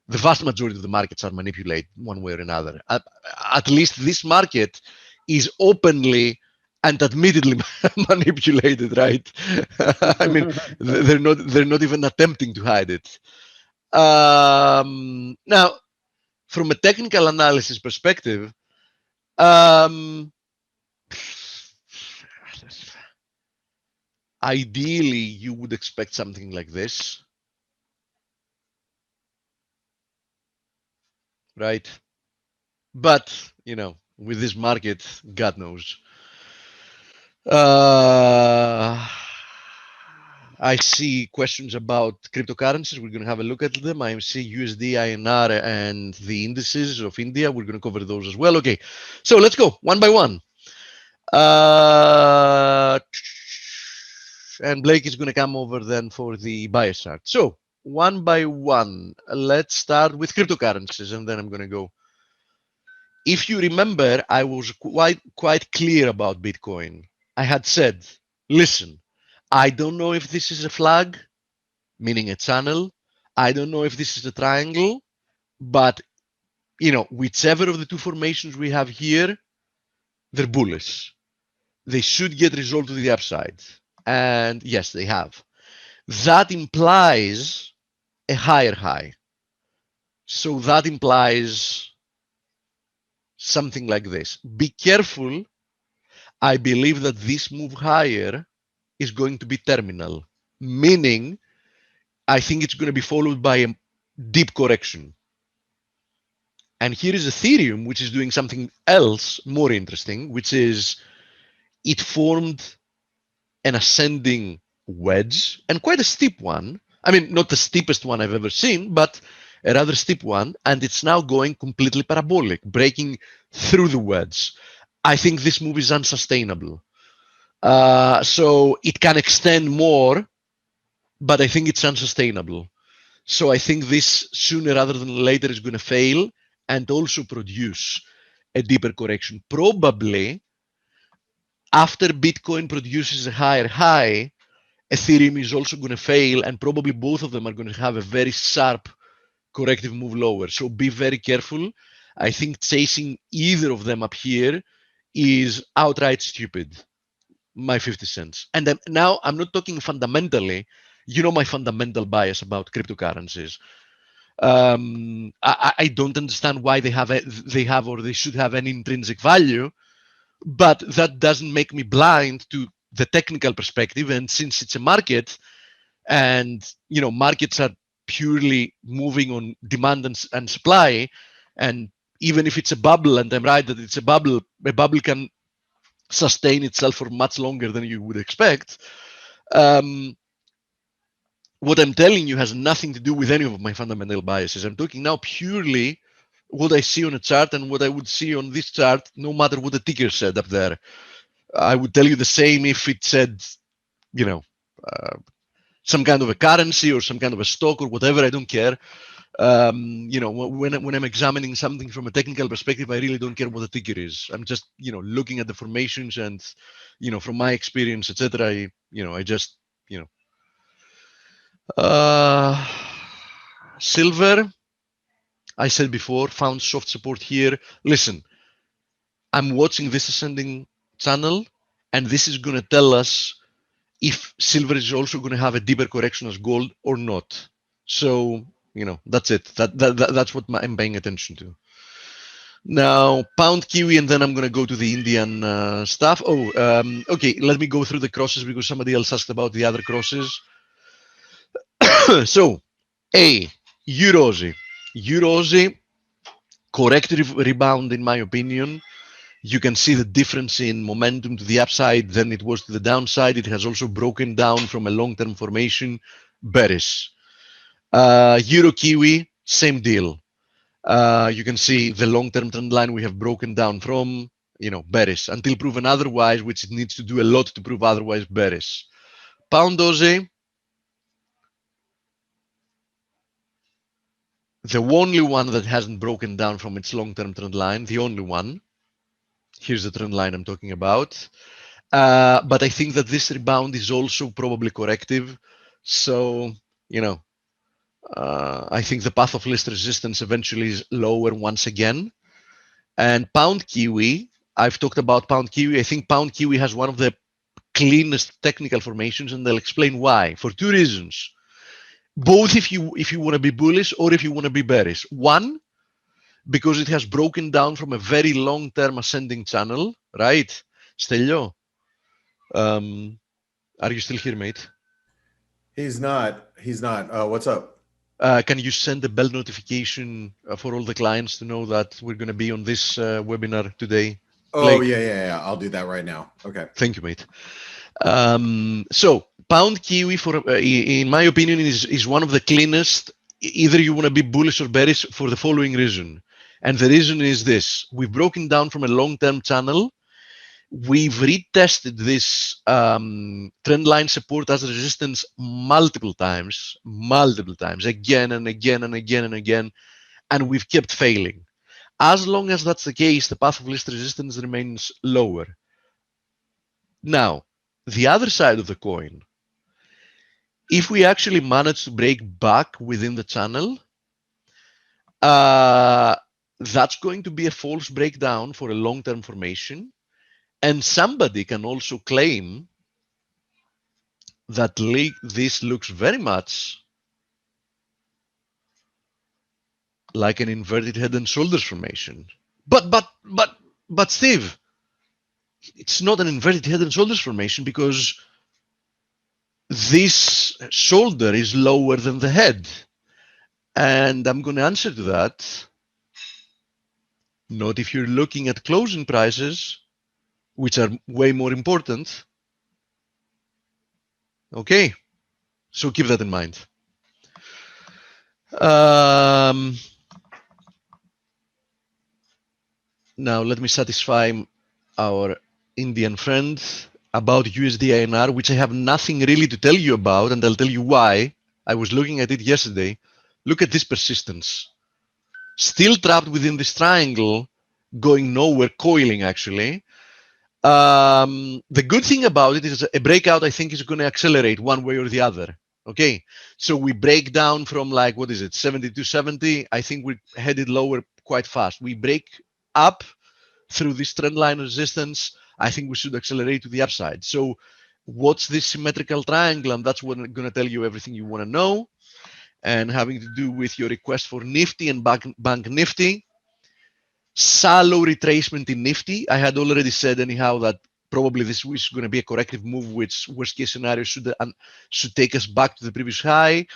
the vast majority of the markets are manipulated one way or another. At least this market is openly and admittedly manipulated, right? I mean, they're not even attempting to hide it. Now, from a technical analysis perspective, ideally, you would expect something like this, right? But, with this market, God knows. I see questions about cryptocurrencies. We're going to have a look at them. I see USD, INR, and the indices of India. We're going to cover those as well. Okay, so let's go one by one. And Blake is going to come over then for the bias chart. So one by one, let's start with cryptocurrencies, and then I'm going to go. If you remember, I was quite clear about Bitcoin. I had said, listen, I don't know if this is a flag, meaning a channel. I don't know if this is a triangle, but whichever of the two formations we have here, they're bullish. They should get resolved to the upside. And yes, they have. That implies a higher high. So that implies something like this. Be careful. I believe that this move higher is going to be terminal, meaning I think it's going to be followed by a deep correction. And here is Ethereum, which is doing something else more interesting, which is it formed an ascending wedge, and quite a steep one. I mean, not the steepest one I've ever seen, but a rather steep one. And it's now going completely parabolic, breaking through the wedge. I think this move is unsustainable. So it can extend more, but I think it's unsustainable. So I think this sooner rather than later is going to fail and also produce a deeper correction. Probably after Bitcoin produces a higher high, Ethereum is also going to fail, and probably both of them are going to have a very sharp corrective move lower. So be very careful. I think chasing either of them up here is outright stupid. My 50 cents. And now I'm not talking fundamentally. My fundamental bias about cryptocurrencies. I don't understand why they have or they should have any intrinsic value, But that doesn't make me blind to the technical perspective. And since it's a market, and markets are purely moving on demand and supply, and even if it's a bubble, and I'm right that it's a bubble can sustain itself for much longer than you would expect. What I'm telling you has nothing to do with any of my fundamental biases. I'm talking now purely what I see on a chart and what I would see on this chart, no matter what the ticker said up there. I would tell you the same if it said, some kind of a currency or some kind of a stock or whatever. I don't care. When I'm examining something from a technical perspective, I really don't care what the ticker is. I'm just, looking at the formations and, from my experience, etc. I just, silver, I said before, found soft support here. Listen, I'm watching this ascending channel, and this is going to tell us if silver is also going to have a deeper correction as gold or not. So, that's it. That's what I'm paying attention to. Now, pound Kiwi, and then I'm going to go to the Indian stuff. Okay, let me go through the crosses because somebody else asked about the other crosses. So, Euro-Aussie. Euro-Aussie, corrective rebound in my opinion. You can see the difference in momentum to the upside than it was to the downside. It has also broken down from a long-term formation, bearish. Euro-Kiwi, same deal. You can see the long-term trend line we have broken down from, bearish. Until proven otherwise, which it needs to do a lot to prove otherwise, bearish. Pound Aussie, the only one that hasn't broken down from its long-term trend line, the only one. Here's the trend line I'm talking about. But I think that this rebound is also probably corrective. So, I think the path of least resistance eventually is lower once again. And pound Kiwi, I've talked about pound Kiwi. I think pound Kiwi has one of the cleanest technical formations, and I'll explain why, for two reasons. Both if you want to be bullish or if you want to be bearish. One, because it has broken down from a very long-term ascending channel, right? Stelio, are you still here, mate? He's not. What's up? Can you send a bell notification for all the clients to know that we're going to be on this webinar today? Oh, yeah. I'll do that right now. Okay. Thank you, mate. So pound Kiwi, in my opinion, is one of the cleanest. Either you want to be bullish or bearish for the following reason. And the reason is this. We've broken down from a long-term channel. We've retested this trend line support as resistance multiple times, again and again and again and again, and we've kept failing. As long as that's the case, the path of least resistance remains lower. Now, the other side of the coin, if we actually manage to break back within the channel, that's going to be a false breakdown for a long-term formation. And somebody can also claim that this looks very much like an inverted head and shoulders formation. But Steve, it's not an inverted head and shoulders formation because this shoulder is lower than the head. And I'm going to answer to that. Not if you're looking at closing prices, which are way more important. Okay, so keep that in mind. Now let me satisfy our Indian friend about USD Inr, which I have nothing really to tell you about, and I'll tell you why. I was looking at it yesterday. Look at this persistence. Still trapped within this triangle, going nowhere, coiling actually. The good thing about it is a breakout, I think, is going to accelerate one way or the other. Okay, so we break down from like, what is it, 70 to 70. I think we're headed lower quite fast. We break up through this trend line resistance. I think we should accelerate to the upside. So what's this symmetrical triangle? And that's what I'm going to tell you everything you want to know. And having to do with your request for Nifty and Bank Nifty. shallow retracement in Nifty. I had already said anyhow that probably this is going to be a corrective move, which worst case scenario should take us back to the previous high.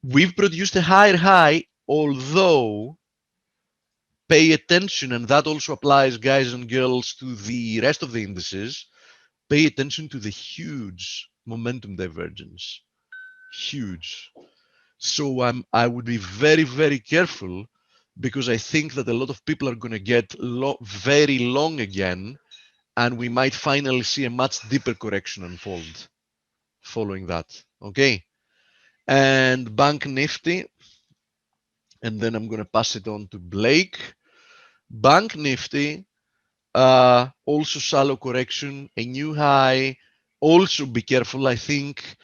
We've produced a higher high, although pay attention, and that also applies, guys and girls, to the rest of the indices. Pay attention to the huge momentum divergence. Huge. So I would be very, very careful, because I think that a lot of people are going to get very long again, and we might finally see a much deeper correction unfold following that. Okay. And Bank Nifty, and then I'm going to pass it on to Blake. Bank Nifty, also shallow correction, a new high. Also be careful. I think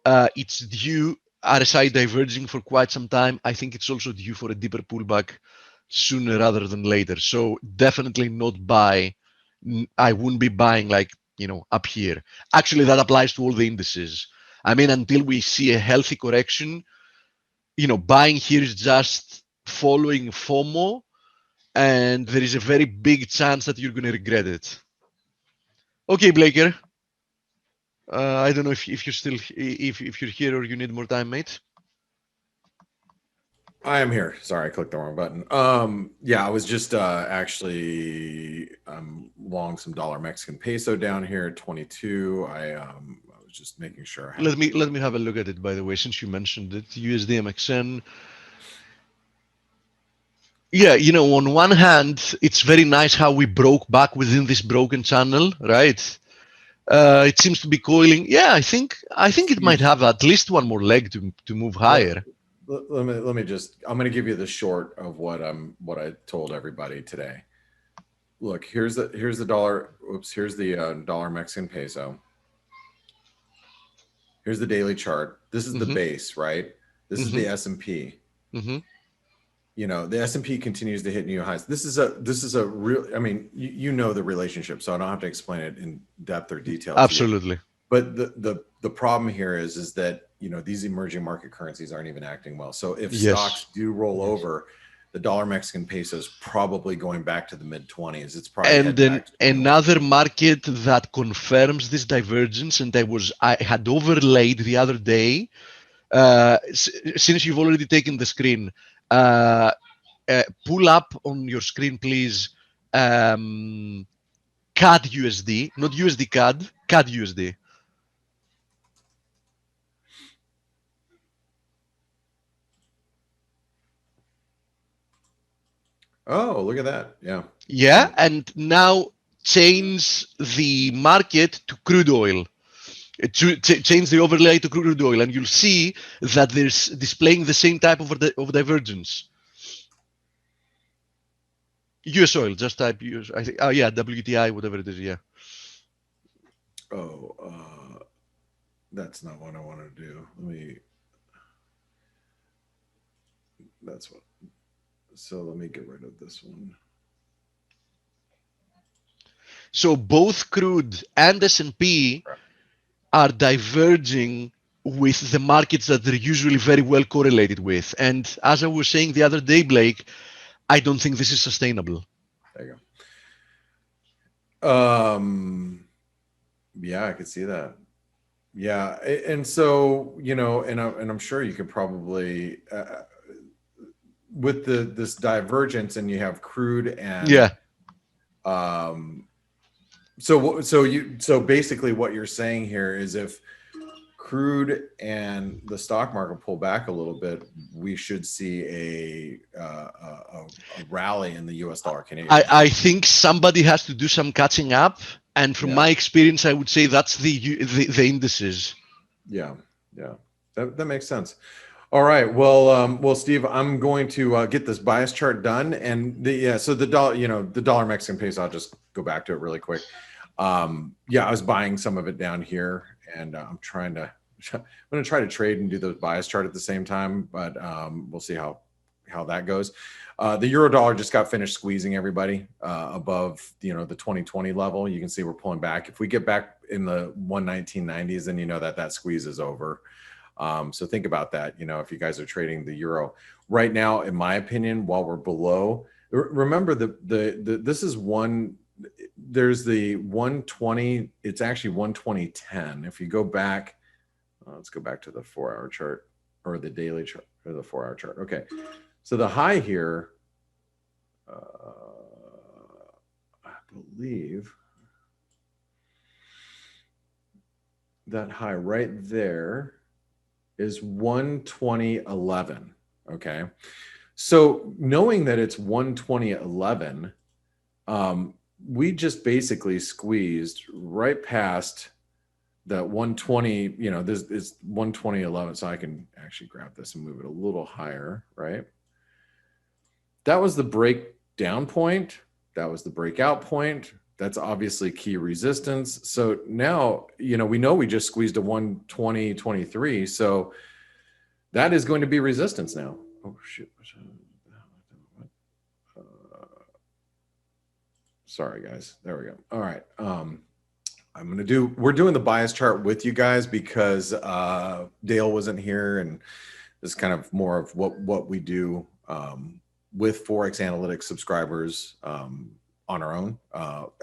it's due, RSI diverging for quite some time. I think it's also due for a deeper pullback sooner rather than later. So definitely not buy. I wouldn't be buying like, up here. Actually, that applies to all the indices. I mean, until we see a healthy correction, buying here is just following FOMO, and there is a very big chance that you're going to regret it. Okay, Blaker. I don't know if you're still, if you're here or you need more time, mate. I am here. Sorry, I clicked the wrong button. Yeah, I was just actually long some dollar Mexican peso down here at 22. I was just making sure. Let me have a look at it, by the way, since you mentioned it. USD MXN. Yeah, on one hand, it's very nice how we broke back within this broken channel, right? It seems to be coiling. Yeah, I think it might have at least one more leg to move higher. Let me just, I'm going to give you the short of what I told everybody today. Look, here's the dollar. Oops, here's the dollar Mexican peso. Here's the daily chart. This is the base, right? This is the S&P. The S&P continues to hit new highs. This is a real, I mean, you know the relationship, so I don't have to explain it in depth or detail. Absolutely. But the problem here is that, these emerging market currencies aren't even acting well. So if stocks do roll over, the dollar Mexican peso is probably going back to the mid-20s. It's probably, and then another market that confirms this divergence, and I had overlaid the other day, since you've already taken the screen, pull up on your screen, please, CAD USD, not USD CAD, CAD USD. Oh, look at that. Yeah. Yeah, and now change the market to crude oil. Change the overlay to crude oil, and you'll see that there's displaying the same type of divergence. US oil, just type US, I think. Oh yeah, WTI, whatever it is, yeah. Oh, that's not what I want to do. So let me get rid of this one. So both crude and S&P are diverging with the markets that they're usually very well correlated with. And as I was saying the other day, Blake, I don't think this is sustainable. There you go. Yeah, I could see that. Yeah, and so and I'm sure you could probably with this divergence, and you have crude and so basically what you're saying here is if crude and the stock market pull back a little bit, we should see a rally in the US dollar Canadian. I think somebody has to do some catching up, and from my experience, I would say that's the indices. Yeah, that makes sense. All right, well, Steve, I'm going to get this bias chart done, and so the dollar, the dollar Mexican peso. I'll just go back to it really quick. I was buying some of it down here, and I'm going to try to trade and do the bias chart at the same time, but we'll see how that goes. The euro dollar just got finished squeezing everybody above the 2020 level. You can see we're pulling back. If we get back in the 119.90s, then that squeeze is over. So think about that. If you guys are trading the euro right now, in my opinion, while we're below, Remember this is there's the 120, it's actually 120.10. If you go back, let's go back to the 4-hour chart or the daily chart or the 4-hour chart. Okay. So the high here, I believe that high right there is 120.11. Okay. So knowing that it's 120.11, we just basically squeezed right past that 120, you know, this is 120.11. So I can actually grab this and move it a little higher, right? That was the breakdown point. That was the breakout point. That's obviously key resistance. So now, you know we just squeezed a 120.23. So that is going to be resistance now. Oh, shoot. Sorry, guys. There we go. All right. We're doing the bias chart with you guys because Dale wasn't here, and this is kind of more of what we do with ForexAnalytix subscribers on our own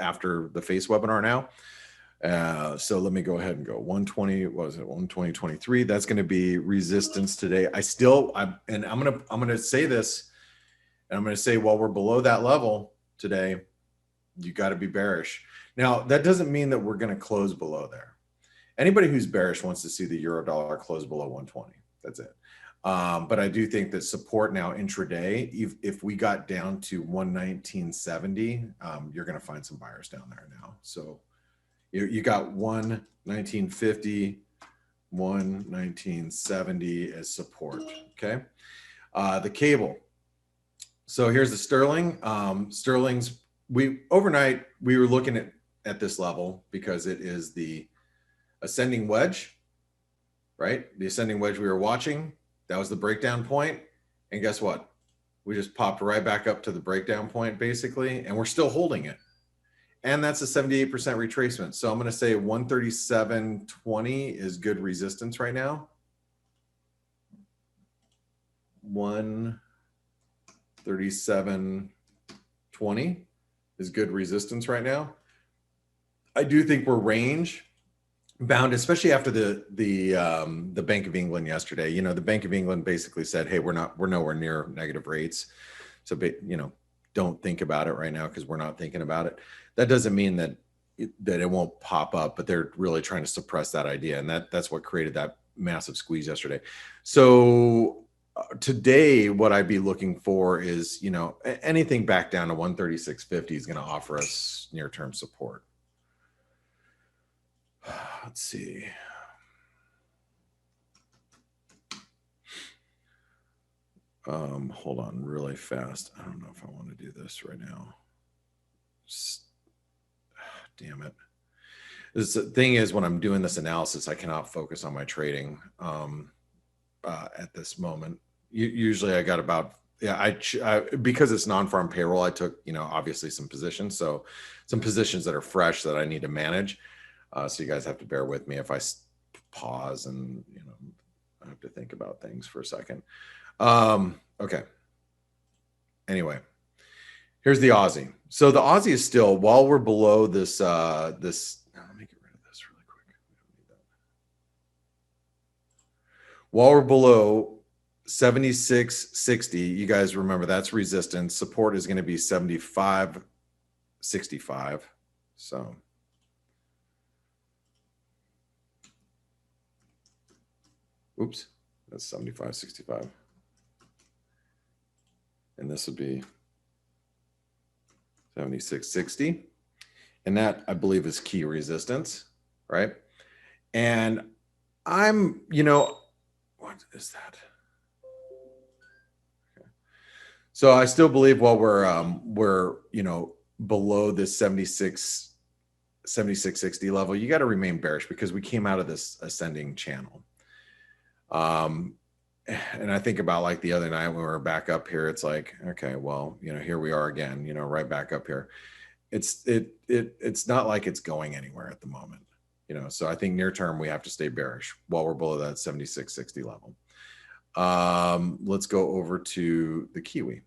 after the face webinar now. So let me go ahead and go 120. What was it? 120.23. That's going to be resistance today. And I'm going to say this, and I'm going to say while we're below that level today, you got to be bearish. Now, that doesn't mean that we're going to close below there. Anybody who's bearish wants to see the euro dollar close below 120. That's it. But I do think that support now intraday, if we got down to 119.70, you're going to find some buyers down there now. So you got 119.50, 119.70 as support. Okay. The cable. So here's the sterling. Sterling's, overnight we were looking at this level because it is the ascending wedge, right? The ascending wedge we were watching. That was the breakdown point. And guess what? We just popped right back up to the breakdown point basically, and we're still holding it. And that's a 78% retracement. So I'm going to say 137.20 is good resistance right now. 137.20 is good resistance right now. I do think we're range bound, especially after the Bank of England yesterday. You know, the Bank of England basically said, hey, we're nowhere near negative rates. So, you know, don't think about it right now because we're not thinking about it. That doesn't mean that it won't pop up, but they're really trying to suppress that idea. And that's what created that massive squeeze yesterday. So today, what I'd be looking for is, you know, anything back down to 136.50 is going to offer us near-term support. Let's see. Hold on really fast. I don't know if I want to do this right now. Damn it. The thing is, when I'm doing this analysis, I cannot focus on my trading at this moment. Usually I got about, because it's non-farm payroll, I took, you know, obviously some positions. So some positions that are fresh that I need to manage. So you guys have to bear with me if I pause and, you know, I have to think about things for a second. Okay. Anyway, here's the Aussie. So the Aussie is still, while we're below this, let me get rid of this really quick. We don't need that. While we're below 76.60, you guys remember that's resistance. Support is going to be 75.65. So oops, that's 75.65. And this would be 76.60. And that, I believe, is key resistance, right? And I'm, you know, what is that? Okay. So I still believe while we're, you know, below this 76.60 level, you got to remain bearish because we came out of this ascending channel. And I think about like the other night when we were back up here, it's like, okay, well, you know, here we are again, you know, right back up here. It's not like it's going anywhere at the moment, you know, so I think near term we have to stay bearish while we're below that 76.60 level. Let's go over to the Kiwi.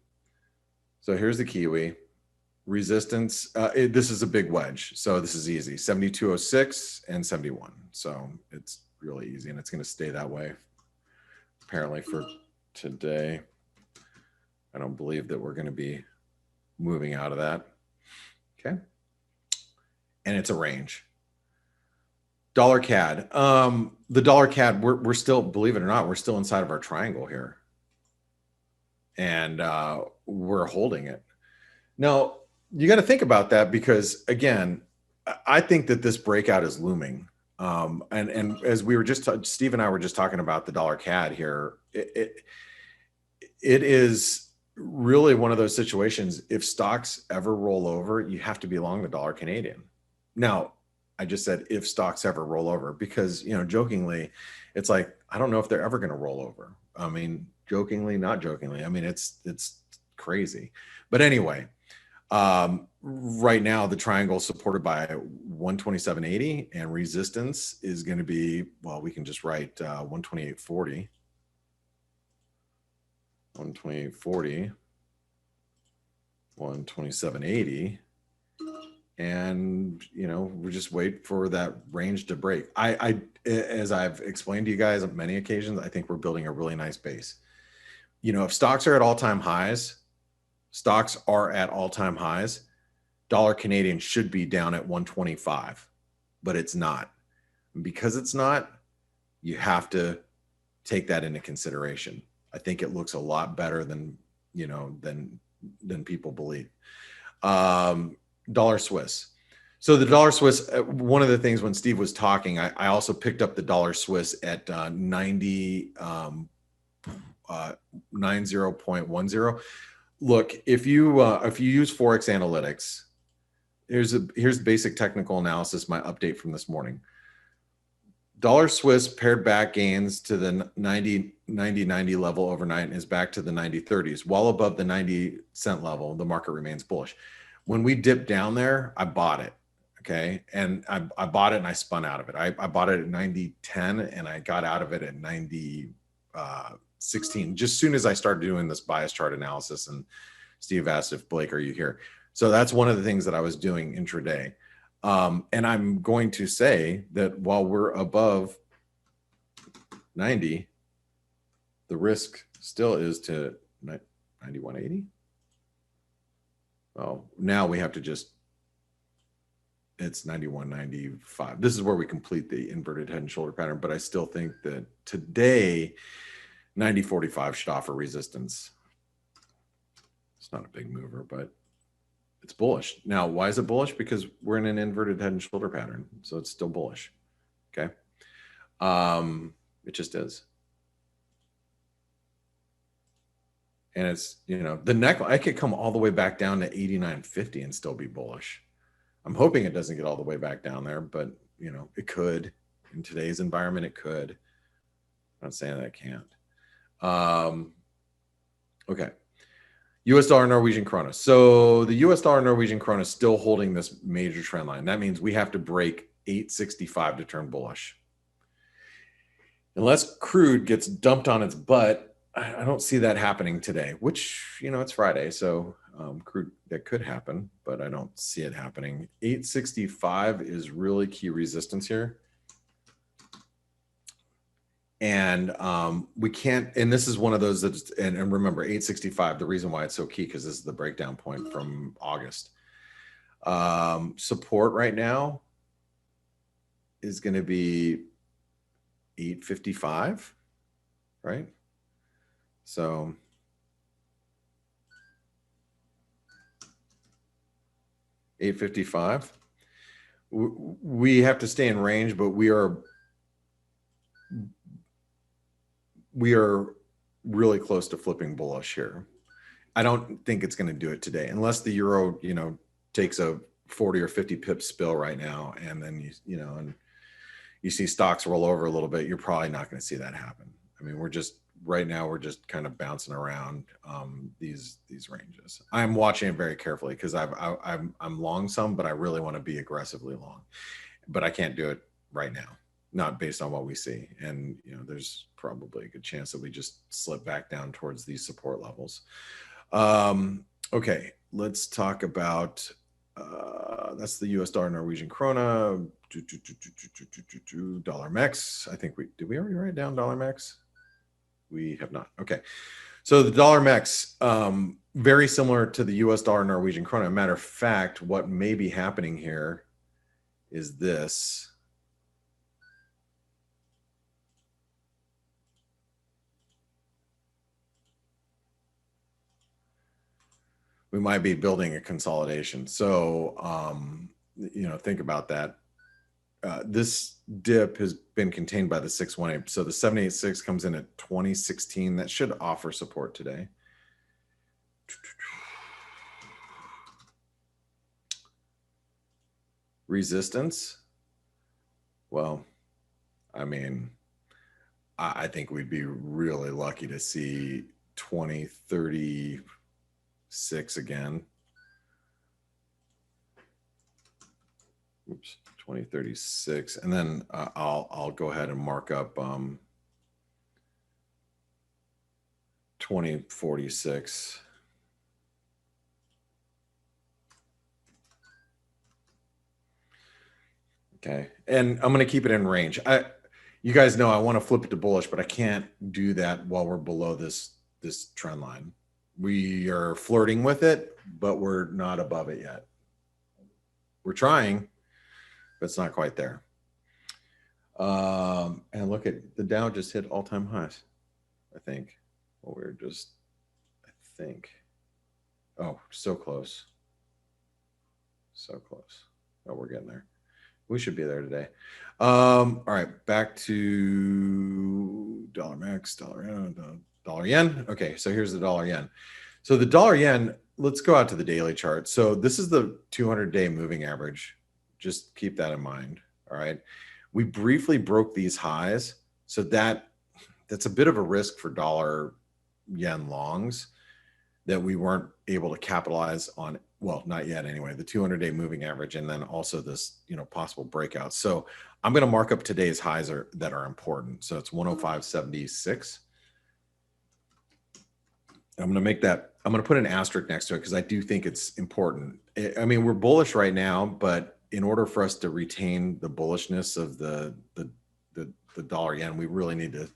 So here's the Kiwi. Resistance, this is a big wedge. So this is easy, 72.06 and 71. So it's really easy and it's going to stay that way apparently for today. I don't believe that we're going to be moving out of that. Okay. And it's a range. Dollar CAD. The dollar CAD, we're still, believe it or not, we're still inside of our triangle here. And we're holding it. Now, you got to think about that because, again, I think that this breakout is looming. And as we were just, Steve and I were just talking about the dollar CAD here, it is really one of those situations. If stocks ever roll over, you have to be long the dollar Canadian. Now, I just said if stocks ever roll over because, you know, jokingly, it's like, I don't know if they're ever going to roll over. I mean, jokingly, not jokingly. I mean, it's crazy. But anyway, right now the triangle is supported by 127.80 and resistance is going to be, well, we can just write 128.40. 128.40, 127.80. And, you know, we just wait for that range to break. As I've explained to you guys on many occasions, I think we're building a really nice base. You know, if stocks are at all-time highs, dollar Canadian should be down at 125, but it's not. And because it's not, you have to take that into consideration. I think it looks a lot better than, you know, than people believe. Dollar Swiss. So the dollar Swiss, one of the things when Steve was talking, I also picked up the dollar Swiss at 90.10. Look, if you use ForexAnalytix, here's basic technical analysis, my update from this morning. Dollar Swiss pared back gains to the 90 level overnight and is back to the 90.30s, well above the 90-cent level. The market remains bullish. When we dipped down there, I bought it. Okay. And I bought it and I spun out of it. I bought it at 90.10 and I got out of it at 90.16. Just as soon as I started doing this bias chart analysis, and Steve asked if Blake, are you here? So that's one of the things that I was doing intraday. And I'm going to say that while we're above 90, the risk still is to 91.80. Well, now we have to just, it's 91.95. This is where we complete the inverted head and shoulder pattern, but I still think that today 90.45 should offer resistance. It's not a big mover, but it's bullish. Now, why is it bullish? Because we're in an inverted head and shoulder pattern, so it's still bullish. Okay. It just is. And it's, you know, the neck, I could come all the way back down to 89.50 and still be bullish. I'm hoping it doesn't get all the way back down there, but, you know, it could. In today's environment, it could. I'm not saying that it can't. Okay. US dollar Norwegian krona. So the US dollar Norwegian krona is still holding this major trend line. That means we have to break 865 to turn bullish. Unless crude gets dumped on its butt, I don't see that happening today, which, you know, it's Friday. So crude, that could happen, but I don't see it happening. 865 is really key resistance here. And we can't, and this is one of those that's, and remember 865, the reason why it's so key, because this is the breakdown point from August. Support right now is going to be 855, right? So $855. We have to stay in range, but we are really close to flipping bullish here. I don't think it's going to do it today, unless the euro, you know, takes a 40 or 50 pip spill right now, and then you know, and you see stocks roll over a little bit. You're probably not going to see that happen. I mean, we're just right now, we're just kind of bouncing around these ranges. I'm watching it very carefully because I'm long some, but I really want to be aggressively long, but I can't do it right now, not based on what we see. And you know, there's probably a good chance that we just slip back down towards these support levels. Okay, let's talk about that's the US dollar, Norwegian krona, dollar mex. I think did we already write down dollar mex? We have not. Okay. So the dollar mex, very similar to the US dollar, Norwegian krona. Matter of fact, what may be happening here is this. We might be building a consolidation. So, think about that. This dip has been contained by the 618. So the 786 comes in at 2016. That should offer support today. Resistance. Well, I mean, I think we'd be really lucky to see 2036 again. Oops, 2036, and then I'll go ahead and mark up 2046. Okay, and I'm going to keep it in range. You guys know I want to flip it to bullish, but I can't do that while we're below this trend line. We are flirting with it, but we're not above it yet. We're trying, but it's not quite there. And look at the Dow just hit all-time highs, I think. Well, we're just, I think. Oh, so close. So close. Oh, we're getting there. We should be there today. All right, back to dollar max, dollar yen. Okay, so here's the dollar yen. So the dollar yen, let's go out to the daily chart. So this is the 200-day moving average. Just keep that in mind. All right. We briefly broke these highs. So that's a bit of a risk for dollar yen longs that we weren't able to capitalize on. Well, not yet anyway, the 200-day moving average, and then also this, possible breakout. So I'm going to mark up today's highs that are important. So it's 105.76. I'm going to put an asterisk next to it because I do think it's important. I mean, we're bullish right now, but in order for us to retain the bullishness of the dollar yen, we really need to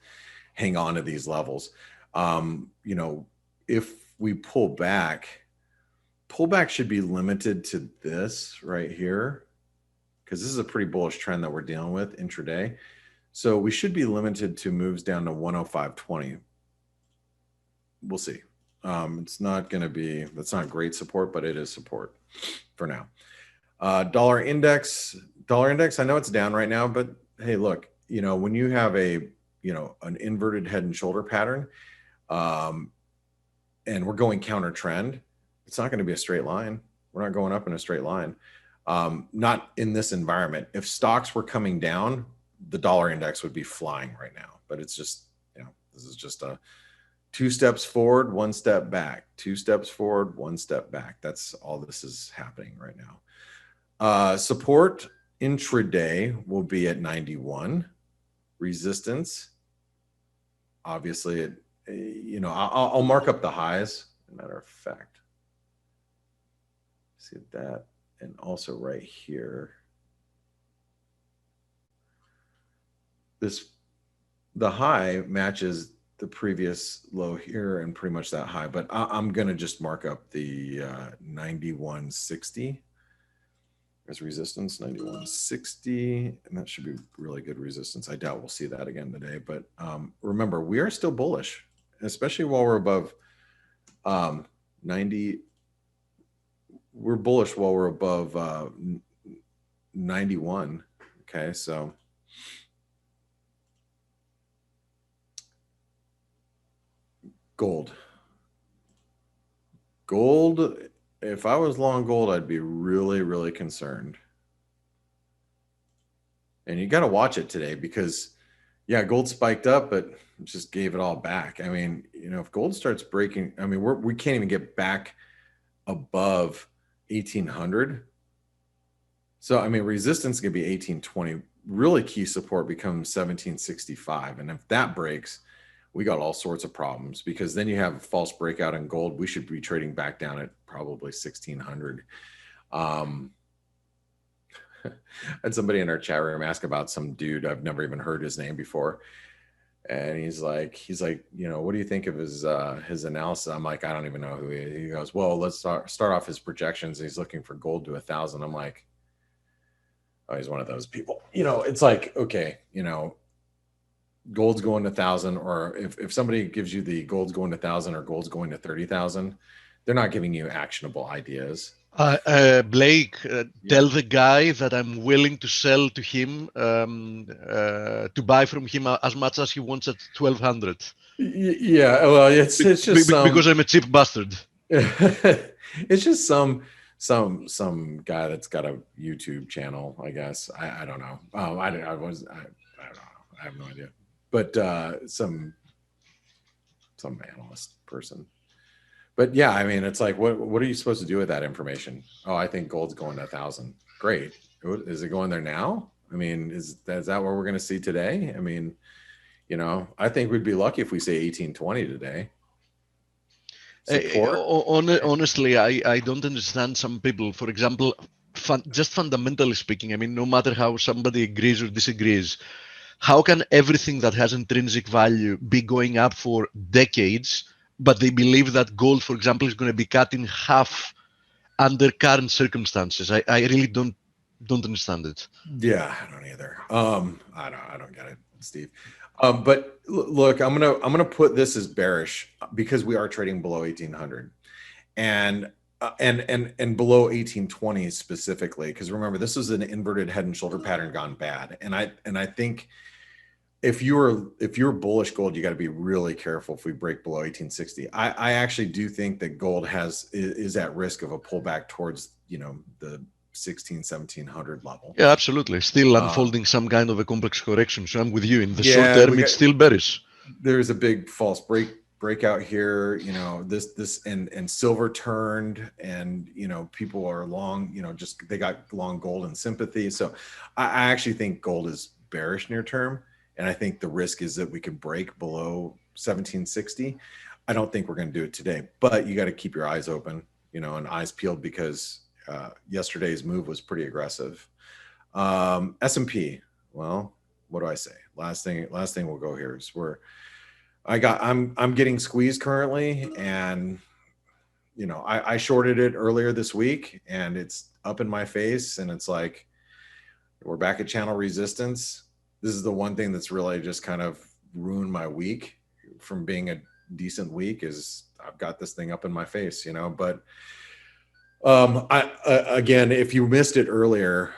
hang on to these levels. If we pullback should be limited to this right here, because this is a pretty bullish trend that we're dealing with intraday. So we should be limited to moves down to 105.20. We'll see. That's not great support, but it is support for now. Dollar index, I know it's down right now, but hey, look, when you have an inverted head and shoulder pattern, and we're going counter trend, it's not going to be a straight line. We're not going up in a straight line. Not in this environment. If stocks were coming down, the dollar index would be flying right now, but it's just, this is just a 2 steps forward, 1 step back, 2 steps forward, 1 step back. That's all this is happening right now. Support intraday will be at 91. Resistance, obviously, I'll mark up the highs, as a matter of fact. See that, and also right here. The high matches the previous low here and pretty much that high, but I'm going to just mark up the 91.60 as resistance, 91.60, and that should be really good resistance. I doubt we'll see that again today, but remember, we are still bullish, especially while we're above 90. We're bullish while we're above 91. Okay, so gold. If I was long gold, I'd be really, really concerned. And you got to watch it today because, yeah, gold spiked up, but just gave it all back. I mean, if gold starts breaking, I mean, we can't even get back above 1800. So, I mean, resistance could be 1820. Really key support becomes 1765. And if that breaks, we got all sorts of problems, because then you have a false breakout in gold. We should be trading back down at probably 1600. And somebody in our chat room asked about some dude, I've never even heard his name before. And he's like, you know, what do you think of his analysis? I'm like, I don't even know who he is. He goes, well, let's start off his projections. He's looking for gold to 1,000. I'm like, oh, he's one of those people. You know, it's like, okay, you know, gold's going to 1,000, or if somebody gives you the gold's going to 1,000 or gold's going to 30,000, they're not giving you actionable ideas. Blake, tell the guy that I'm willing to sell to him, to buy from him as much as he wants at 1,200. Yeah, well, it's just because I'm a cheap bastard. It's just some guy that's got a YouTube channel, I guess. I don't know. I don't know. I have no idea. But some analyst person. But yeah, I mean, it's like, what are you supposed to do with that information? Oh, I think gold's going to 1,000. Great. Is it going there now? I mean, is that what we're going to see today? I mean, you know, I think we'd be lucky if we say 1820 today. Honestly, I don't understand some people. For example, just fundamentally speaking, I mean, no matter how somebody agrees or disagrees, how can everything that has intrinsic value be going up for decades, but they believe that gold, for example, is going to be cut in half under current circumstances? I really don't understand it. Yeah, I don't either. I don't get it, Steve. But look, I'm gonna put this as bearish because we are trading below 1,800, and below 1820 specifically, because remember, this is an inverted head and shoulder pattern gone bad, and I think if you're bullish gold, you got to be really careful if we break below 1860. I actually do think that gold is at risk of a pullback towards, you know, the 1,700 level. Yeah, absolutely. Still unfolding some kind of a complex correction. So I'm with you. In the short term, it's still bearish. There's a big false breakout here. You know, this and silver turned, and you know, people are long. You know, just they got long gold and sympathy. So I actually think gold is bearish near term. And I think the risk is that we can break below 1,760. I don't think we're going to do it today, but you got to keep your eyes open, you know, and eyes peeled, because yesterday's move was pretty aggressive. S&P, well, what do I say? Last thing we'll go here is I'm getting squeezed currently, and you know, I shorted it earlier this week, and it's up in my face, and it's like we're back at channel resistance. This is the one thing that's really just kind of ruined my week from being a decent week, is I've got this thing up in my face, you know. But again, if you missed it earlier,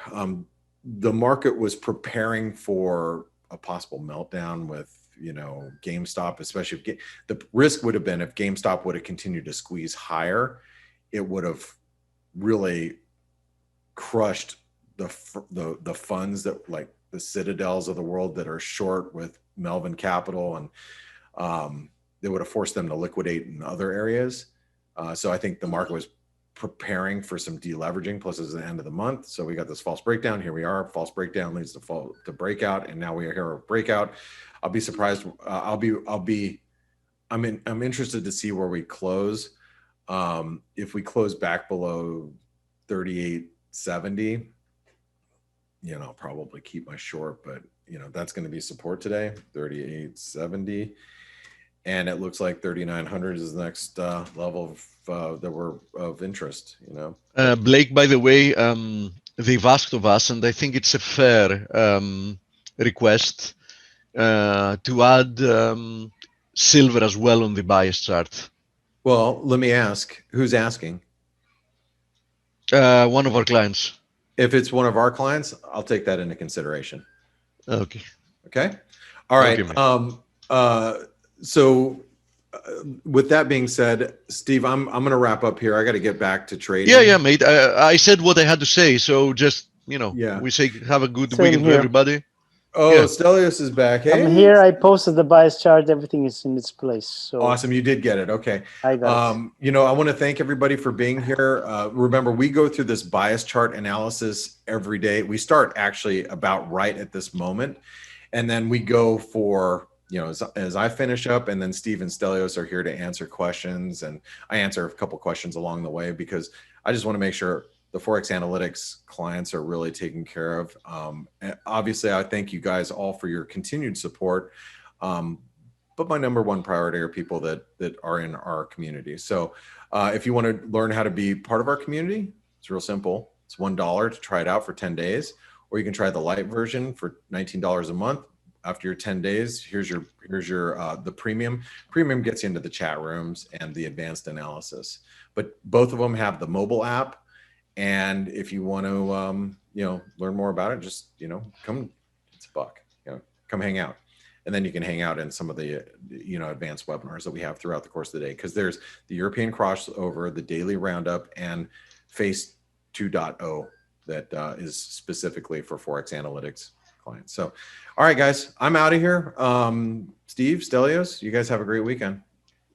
the market was preparing for a possible meltdown with, you know, GameStop, especially if the risk would have been if GameStop would have continued to squeeze higher, it would have really crushed the funds that, like, the Citadels of the world that are short with Melvin Capital, and they would have forced them to liquidate in other areas. So I think the market was preparing for some deleveraging, plus it's the end of the month. So we got this false breakdown. Here we are. False breakdown leads to breakout, and now we are here at breakout. I'll be surprised. I'm interested to see where we close. If we close back below 38.70, you know, I'll probably keep my short, but you know, that's going to be support today, 38.70. And it looks like 3,900 is the next level of interest, you know. Blake, by the way, they've asked of us, and I think it's a fair request, to add silver as well on the bias chart. Well, let me ask, who's asking? One of our clients. If it's one of our clients, I'll take that into consideration. Okay. Okay. All right. Okay, so with that being said, Steve, I'm going to wrap up here. I got to get back to trading. Yeah, mate. I said what I had to say. So just, you know, we say have a good weekend to everybody. Oh, yeah. Stelios is back. Hey. I'm here. I posted the bias chart. Everything is in its place. So awesome. You did get it. Okay. I got it. You know, I want to thank everybody for being here. Remember, we go through this bias chart analysis every day. We start actually about right at this moment. And then we go for, you know, as I finish up, and then Steve and Stelios are here to answer questions, and I answer a couple questions along the way, because I just want to make sure the ForexAnalytix clients are really taken care of. And obviously, I thank you guys all for your continued support. But my number one priority are people that are in our community. So if you want to learn how to be part of our community, it's real simple. It's $1 to try it out for 10 days, or you can try the light version for $19 a month. After your 10 days, here's your the premium. Premium gets you into the chat rooms and the advanced analysis. But both of them have the mobile app. And if you want to, you know, learn more about it, just, you know, come, it's $1, you know, come hang out. And then you can hang out in some of the, you know, advanced webinars that we have throughout the course of the day, because there's the European crossover, the daily roundup, and Phase 2.0 that is specifically for ForexAnalytix clients. So, all right, guys, I'm out of here. Steve, Stelios, you guys have a great weekend.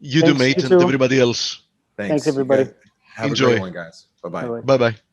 You do, mate, and everybody else. Thanks everybody. Have Enjoy. a great one, guys. Bye-bye. Bye-bye.